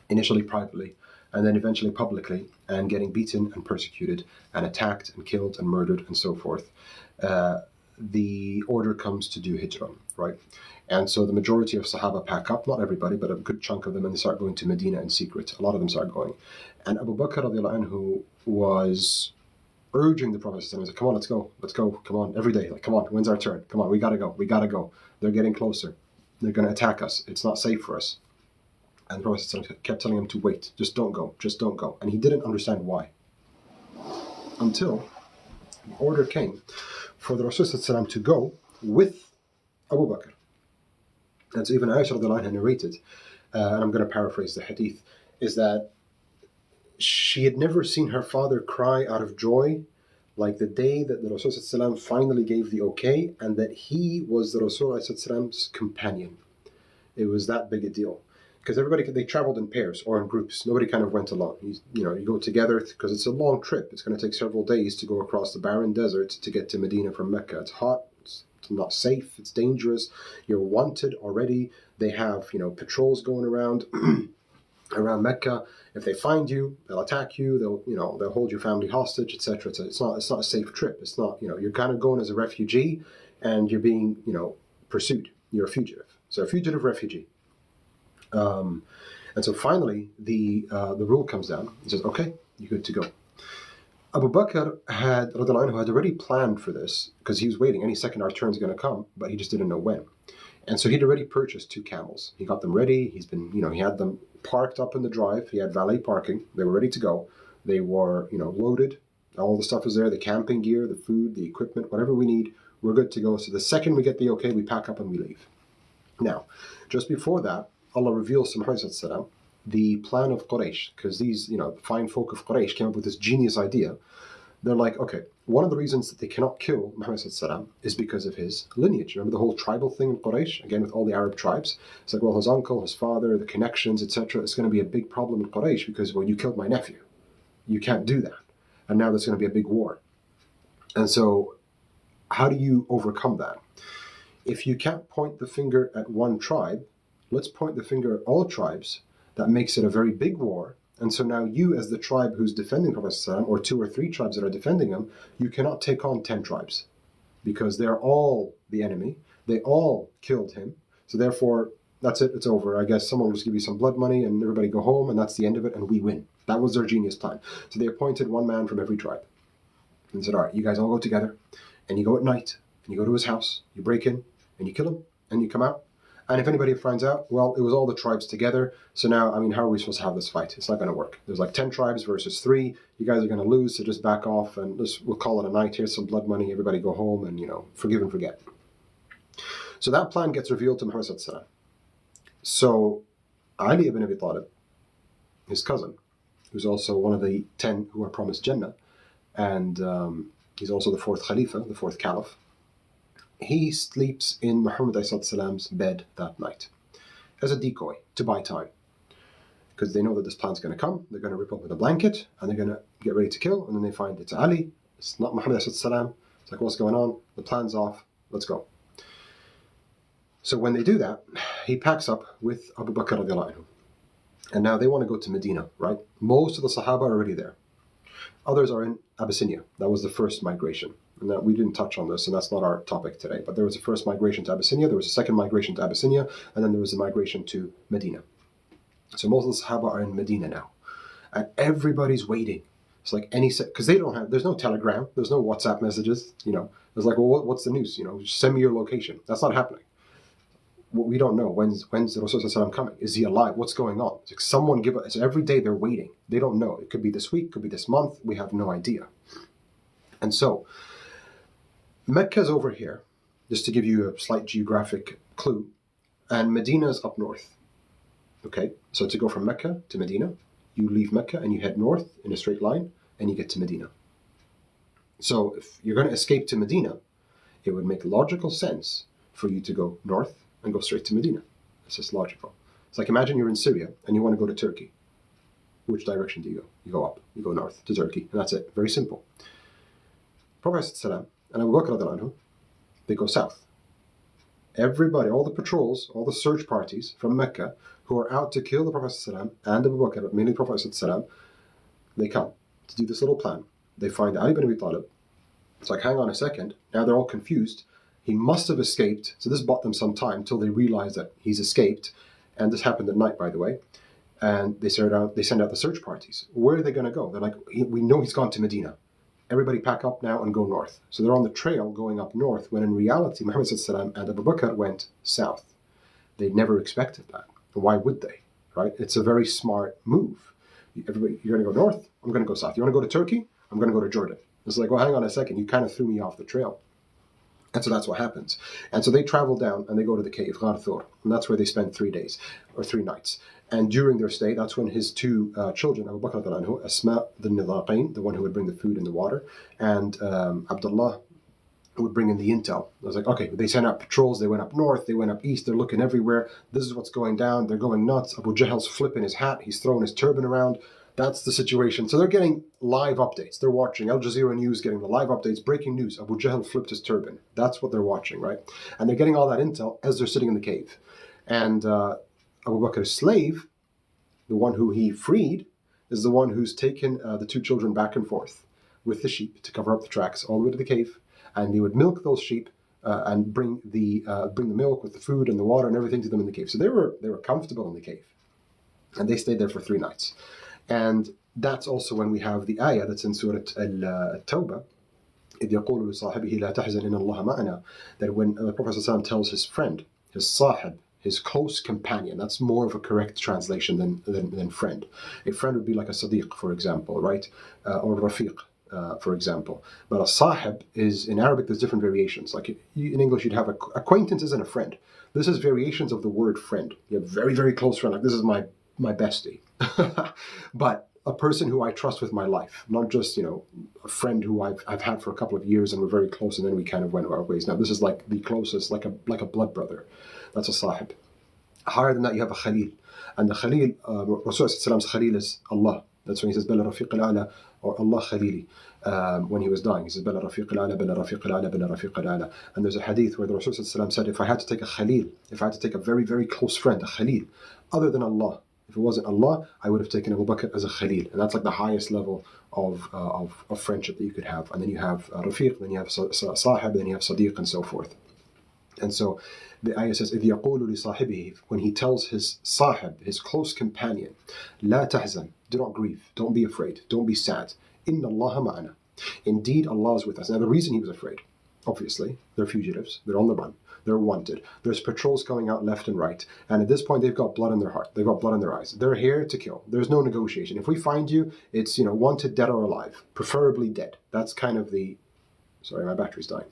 initially privately, and then eventually publicly, and getting beaten and persecuted and attacked and killed and murdered and so forth, the order comes to do hijrah, right? And so the majority of Sahaba pack up, not everybody, but a good chunk of them, and they start going to Medina in secret. A lot of them start going. And Abu Bakr radiallahu anhu was urging the Prophet, he said, come on, let's go, come on, every day, like, come on, when's our turn? Come on, we gotta go. They're getting closer. They're going to attack us. It's not safe for us. And the Prophet kept telling him to wait. Just don't go. And he didn't understand why. Until the order came for the Rasul to go with Abu Bakr. And so even Aisha radiallahu anha narrated, and I'm going to paraphrase the hadith, is that she had never seen her father cry out of joy like the day that the Rasul finally gave the okay, and that he was the Rasul's companion. It was that big a deal. Because they traveled in pairs or in groups. Nobody kind of went alone. You go together because it's a long trip. It's going to take several days to go across the barren desert to get to Medina from Mecca. It's hot. It's not safe. It's dangerous. You're wanted already. They have, patrols going around around Mecca. If they find you, they'll attack you. They'll hold your family hostage, etc. It's not a safe trip. It's not, you're kind of going as a refugee, and you're being, pursued. You're a fugitive. So a fugitive refugee. And so finally, the rule comes down. He says, okay, you're good to go. Abu Bakr had already planned for this because he was waiting. Any second our turn is going to come, but he just didn't know when. And so he'd already purchased 2 camels. He got them ready. He had them parked up in the drive. He had valet parking. They were ready to go. They were, loaded. All the stuff is there, the camping gear, the food, the equipment, whatever we need, we're good to go. So the second we get the okay, we pack up and we leave. Now, just before that, Allah reveals to Muhammad the plan of Quraysh, because these, fine folk of Quraysh came up with this genius idea. They're like, okay, one of the reasons that they cannot kill Muhammad is because of his lineage. Remember the whole tribal thing in Quraysh, again with all the Arab tribes? It's like, well, his uncle, his father, the connections, etc. It's going to be a big problem in Quraysh because, well, you killed my nephew. You can't do that. And now there's going to be a big war. And so how do you overcome that? If you can't point the finger at one tribe, let's point the finger at all tribes. That makes it a very big war. And so now you, as the tribe who's defending Prophet ﷺ, or 2 or 3 tribes that are defending him, you cannot take on 10 tribes because they're all the enemy. They all killed him. So therefore, that's it. It's over. I guess someone will just give you some blood money and everybody go home, and that's the end of it, and we win. That was their genius plan. So they appointed 1 man from every tribe and said, all right, you guys all go together, and you go at night, and you go to his house, you break in, and you kill him, and you come out. And if anybody finds out, well, it was all the tribes together. So now, how are we supposed to have this fight? It's not going to work. There's like 10 tribes versus 3. You guys are going to lose, so just back off and we'll call it a night. Here's some blood money. Everybody go home and, forgive and forget. So that plan gets revealed to Muhammad sallallahu alaihi wasallam. So Ali ibn Abi Talib, his cousin, who's also one of the 10 who are promised Jannah, and he's also the 4th Khalifa, the 4th Caliph, he sleeps in Muhammad's bed that night as a decoy to buy time. Because they know that this plan's going to come. They're going to rip up with a blanket and they're going to get ready to kill. And then they find it's Ali. It's not Muhammad. It's like, what's going on? The plan's off. Let's go. So when they do that, he packs up with Abu Bakr radiallahu anhu. And now they want to go to Medina, right? Most of the Sahaba are already there. Others are in Abyssinia. That was the first migration. And that we didn't touch on this, and that's not our topic today. But there was a first migration to Abyssinia, there was a second migration to Abyssinia, and then there was a migration to Medina. So most of the Sahaba are in Medina now. And everybody's waiting. It's like because there's no telegram, there's no WhatsApp messages, It's like, well, what's the news? Just send me your location. That's not happening. We don't know. When's the Rasul coming? Is he alive? What's going on? It's like someone give us. Every day they're waiting. They don't know. It could be this week, could be this month. We have no idea. And so, Mecca's over here, just to give you a slight geographic clue, and Medina's up north. Okay, so to go from Mecca to Medina, you leave Mecca and you head north in a straight line, and you get to Medina. So if you're going to escape to Medina, it would make logical sense for you to go north and go straight to Medina. It's just logical. It's like imagine you're in Syria and you want to go to Turkey. Which direction do you go? You go up. You go north to Turkey, and that's it. Very simple. Prophet ﷺ and Abu Bakr radiallahu anhu, they go south. Everybody, all the patrols, all the search parties from Mecca who are out to kill the Prophet ﷺ and Abu Bakr, but mainly Prophet ﷺ, they come to do this little plan. They find Ali ibn Abi Talib. It's like, hang on a second. Now they're all confused. He must have escaped. So this bought them some time until they realized that he's escaped. And this happened at night, by the way. And they send out the search parties. Where are they going to go? They're like, we know he's gone to Medina. Everybody pack up now and go north. So they're on the trail going up north, when in reality, Muhammad ﷺ and Abu Bakr went south. They never expected that. Why would they? Right? It's a very smart move. Everybody, you're going to go north, I'm going to go south. You want to go to Turkey? I'm going to go to Jordan. It's like, well, hang on a second. You kind of threw me off the trail. And so that's what happens. And so they travel down and they go to the cave, Ghar Thur. And that's where they spend 3 days or 3 nights. And during their stay, that's when his 2 children, Abu Bakr anhu, Asma the Nidaqain, the one who would bring the food and the water, and Abdullah would bring in the intel. I was like, okay, they sent out patrols. They went up north. They went up east. They're looking everywhere. This is what's going down. They're going nuts. Abu Jahl's flipping his hat. He's throwing his turban around. That's the situation. So they're getting live updates. They're watching Al Jazeera News, getting the live updates, breaking news. Abu Jahl flipped his turban. That's what they're watching, right? And they're getting all that intel as they're sitting in the cave. And Abu Bakr's slave, the one who he freed, is the one who's taken the 2 children back and forth with the sheep to cover up the tracks all the way to the cave. And they would milk those sheep and bring the milk with the food and the water and everything to them in the cave. So they were comfortable in the cave. And they stayed there for 3 nights. And that's also when we have the ayah that's in Surah Al-Tawbah, إِذْ يَقُولُ لِصَاحِبِهِ لَا تَحْزَنْ إِنَّ اللَّهَ مَعَنَا, that when the Prophet ﷺ tells his friend, his sahib, his close companion, that's more of a correct translation than friend. A friend would be like a Siddiq, for example, right? Or Rafiq, for example. But a sahib is, in Arabic, there's different variations. Like in English, you'd have acquaintance isn't a friend. This is variations of the word friend. You have very, very close friend, like this is my bestie. But a person who I trust with my life, not just, a friend who I've had for a couple of years and we're very close and then we kind of went our ways. Now, this is like the closest, like a blood brother. That's a sahib. Higher than that, you have a khalil. And the khalil, Rasulullah's khalil is Allah. That's when he says, Bala Rafiq al-A'la, or Allah Khalili. When he was dying, he says, Bala Rafiq al-A'la, Bala Rafiq al-A'la, Bala Rafiq al-A'la. And there's a hadith where the Rasulullah said, if I had to take a khalil, if I had to take a very, very close friend, a khalil, other than Allah, if it wasn't Allah, I would have taken Abu Bakr as a khalil. And that's like the highest level of friendship that you could have. And then you have Rafiq, then you have Sahib, then you have Sadiq, and so forth. And so the ayah says, إِذْ يَقُولُ لِصَاحِبِهِ, when he tells his sahib, his close companion, لَا تَحْزَنْ, do not grieve, don't be afraid, don't be sad. إِنَّ اللَّهَ مَعَنَا, indeed Allah is with us. Now the reason he was afraid, obviously, they're fugitives, they're on the run, they're wanted. There's patrols going out left and right. And at this point, they've got blood in their heart. They've got blood in their eyes. They're here to kill. There's no negotiation. If we find you, it's, wanted dead or alive, preferably dead. That's kind of the, sorry, my battery's dying.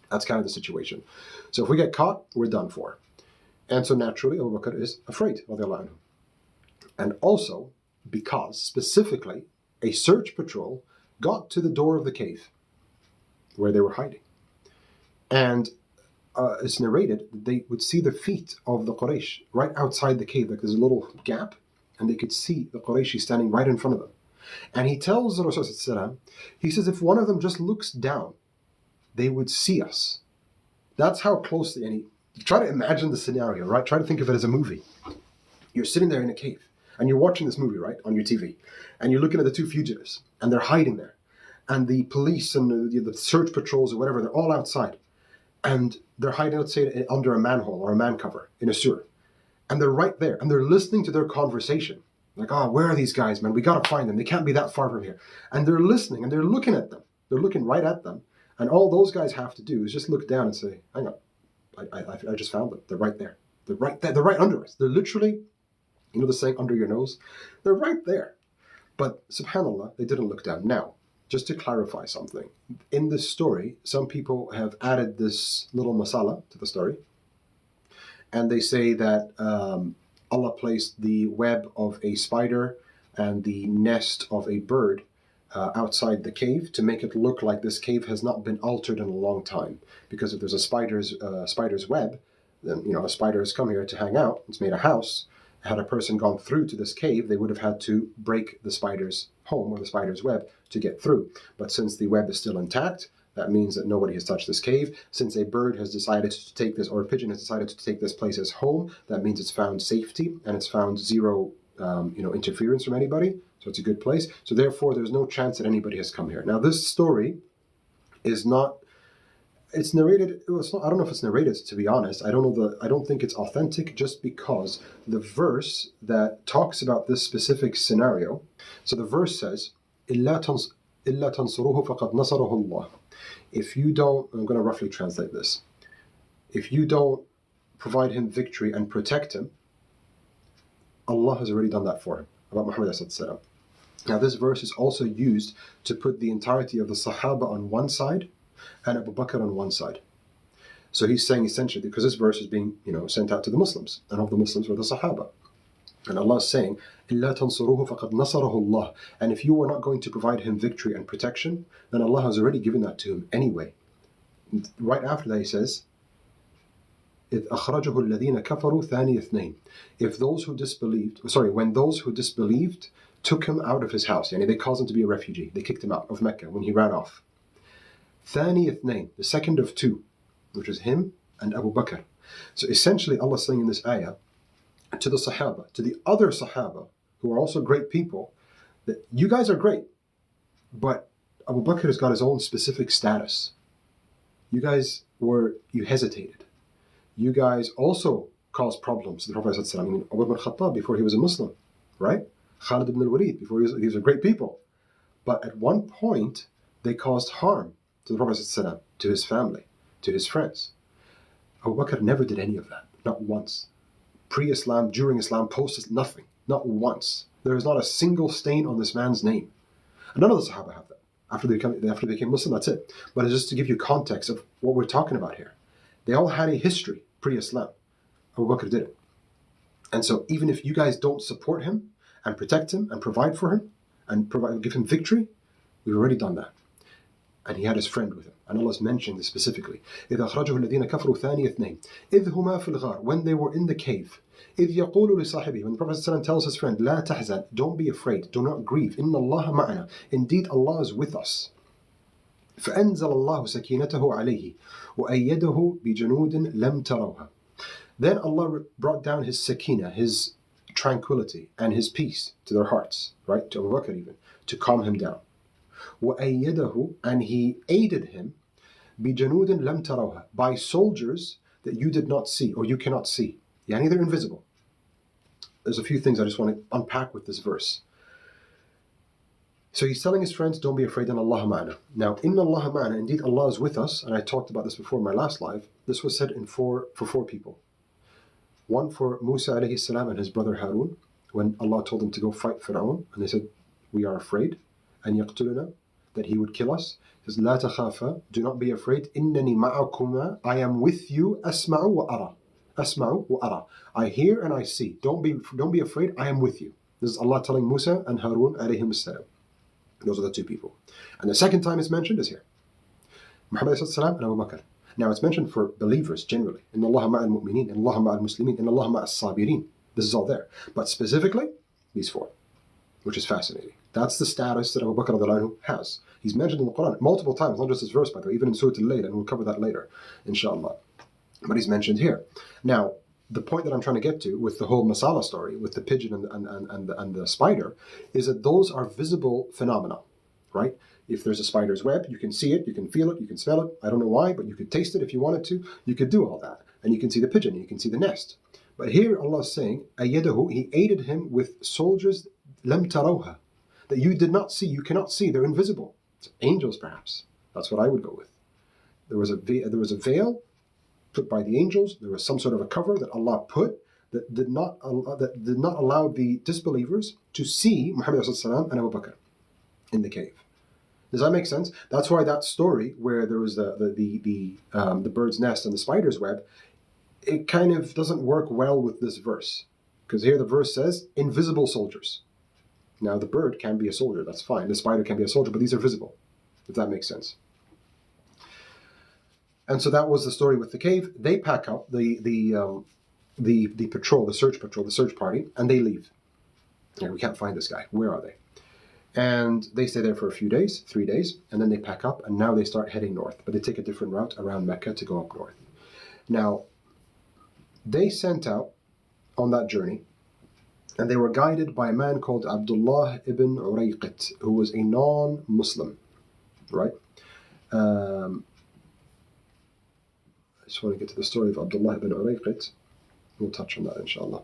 That's kind of the situation. So if we get caught, we're done for. And so naturally, Abu Bakr is afraid, radiallahu anhu. And also, because specifically, a search patrol got to the door of the cave where they were hiding. And it's narrated that they would see the feet of the Quraysh right outside the cave. Like there's a little gap, and they could see the Qurayshi standing right in front of them. And he tells the Rasul, he says, if one of them just looks down, they would see us. That's how closely, and try to imagine the scenario, right? Try to think of it as a movie. You're sitting there in a cave, and you're watching this movie, right, on your TV, and you're looking at the 2 fugitives, and they're hiding there. And the police and the search patrols or whatever, they're all outside. And they're hiding, let's say, under a manhole or a man cover in a sewer. And they're right there, and they're listening to their conversation. Like, where are these guys, man? We got to find them. They can't be that far from here. And they're listening, and they're looking at them. They're looking right at them. And all those guys have to do is just look down and say, hang on, I just found them. They're right there. They're right there. They're right under us. They're literally, the saying, under your nose? They're right there. But subhanAllah, they didn't look down. Now, just to clarify something, in this story, some people have added this little masala to the story. And they say that Allah placed the web of a spider and the nest of a bird outside the cave to make it look like this cave has not been altered in a long time. Because if there's a spider's web, then a spider has come here to hang out. It's made a house. Had a person gone through to this cave, they would have had to break the spider's home or the spider's web to get through. But since the web is still intact, that means that nobody has touched this cave. Since a bird has decided to take this, or a pigeon has decided to take this place as home, that means it's found safety and it's found zero interference from anybody. So it's a good place. So therefore, there's no chance that anybody has come here. Now, this story is not It's narrated. I don't know if it's narrated, to be honest. I don't think it's authentic, just because the verse that talks about this specific scenario. So the verse says, "إِلَّا تَنْصُرُوهُ فَقَدْ نَصَرَهُ اللَّهُ." If you don't, I'm going to roughly translate this. If you don't provide him victory and protect him, Allah has already done that for him. About Muhammad ﷺ. Now this verse is also used to put the entirety of the Sahaba on one side and Abu Bakr on one side. So he's saying essentially, because this verse is being sent out to the Muslims, and of the Muslims were the Sahaba. And Allah is saying, إِلَّا تَنْصُرُوهُ فَقَدْ نَصَرَهُ اللَّهُ. And if you are not going to provide him victory and protection, then Allah has already given that to him anyway. And right after that he says, إِذْ أَخْرَجَهُ الَّذِينَ كَفَرُوا ثَانِيَ اثْنَيْنِ. When those who disbelieved took him out of his house, they caused him to be a refugee. They kicked him out of Mecca when he ran off. ثَانِيَ اثْنَيْنِ, the second of two, which is him and Abu Bakr. So essentially Allah is saying in this ayah to the Sahaba, to the other Sahaba, who are also great people, that you guys are great, but Abu Bakr has got his own specific status. You hesitated. You guys also caused problems to the Prophet ﷺ. I mean, Umar ibn Khattab before he was a Muslim, right? Khalid ibn al-Walid before he was a great people. But at one point, they caused harm to the Prophet ﷺ, to his family, to his friends. Abu Bakr never did any of that, not once. Pre-Islam, during Islam, post, nothing, not once. There is not a single stain on this man's name. And none of the Sahaba have that. After they became Muslim, that's it. But it's just to give you context of what we're talking about here. They all had a history pre-Islam. Abu Bakr did it. And so even if you guys don't support him and protect him and provide for him and give him victory, we've already done that. And he had his friend with him. And Allah is mentioning this specifically. إِذْ أَخْرَجَهُ الَّذِينَ كَفَرُوا ثَانِيَ اثْنَيْنِ إِذْ هُمَا فِي الْغَارِ, when they were in the cave. إِذْ يَقُولُ لِصَاحِبِهِ, when the Prophet ﷺ tells his friend, لَا تَحْزَنْ, don't be afraid, do not grieve, إِنَّ اللَّهَ مَعَنَا, indeed Allah is with us. فَأَنزَلَ اللَّهُ سَكِينَتَهُ عَلَيْهِ وَأَيَّدَهُ بِجُنُودٍ لَمْ تَرَوْهَا. Then Allah brought down His sakina, His tranquility, and His peace to their hearts, right? To Abu Bakr even, to calm him down. وَأَيَّدَهُ, and He aided him, بِجَنُودٍ لَمْ تَرَوْهَا, by soldiers that you did not see, or you cannot see. Yani they're invisible. There's a few things I just want to unpack with this verse. So he's telling his friends, don't be afraid, in Allah ma'ana. Now, inna Allah ma'ana, indeed Allah is with us, and I talked about this before in my last live. This was said for four people. One for Musa alayhi salam and his brother Harun, when Allah told them to go fight Fir'aun, and they said, we are afraid, and yaqtuluna, that he would kill us. He says, la takhafa, do not be afraid, innani ma'akuma, I am with you, asma'u wa ara. Asma'u wa ara. I hear and I see. Don't be afraid, I am with you. This is Allah telling Musa and Harun alayhim salam. Those are the two people. And the second time it's mentioned is here. Muhammad and Abu Bakr. Now it's mentioned for believers generally. Inna Allah ma'al mu'mineen, Inna Allah ma'al muslimin, Inna Allah ma'al sabirin. This is all there. But specifically, these four, which is fascinating. That's the status that Abu Bakr has. He's mentioned in the Quran multiple times, not just this verse, by the way, even in Surah Al-Layl, and we'll cover that later, inshallah. But he's mentioned here. Now, the point that I'm trying to get to with the whole masala story, with the pigeon and the spider, is that those are visible phenomena, right? If there's a spider's web, you can see it, you can feel it, you can smell it. I don't know why, but you could taste it if you wanted to. You could do all that. And you can see the pigeon, you can see the nest. But here Allah is saying, أَيَّدَهُ, He aided him with soldiers, لَمْ تَرَوْهَا, that you did not see, you cannot see, they're invisible. It's angels perhaps. That's what I would go with. There was a veil put by the angels. There was some sort of a cover that Allah put that did not allow the disbelievers to see Muhammad ﷺ and Abu Bakr in the cave. Does that make sense? That's why that story where there was the bird's nest and the spider's web, it kind of doesn't work well with this verse, because here the verse says invisible soldiers. Now the bird can be a soldier, that's fine. The spider can be a soldier, but these are visible, if that makes sense. And so that was the story with the cave. They pack up the patrol, the search party, and they leave. Yeah, we can't find this guy. Where are they? And they stay there for a few days, 3 days, and then they pack up, and now they start heading north. But they take a different route around Mecca to go up north. Now, they sent out on that journey, and they were guided by a man called Abdullah ibn Urayqit, who was a non-Muslim, right? just want to get to the story of Abdullah ibn Urayqit. We'll touch on that inshallah.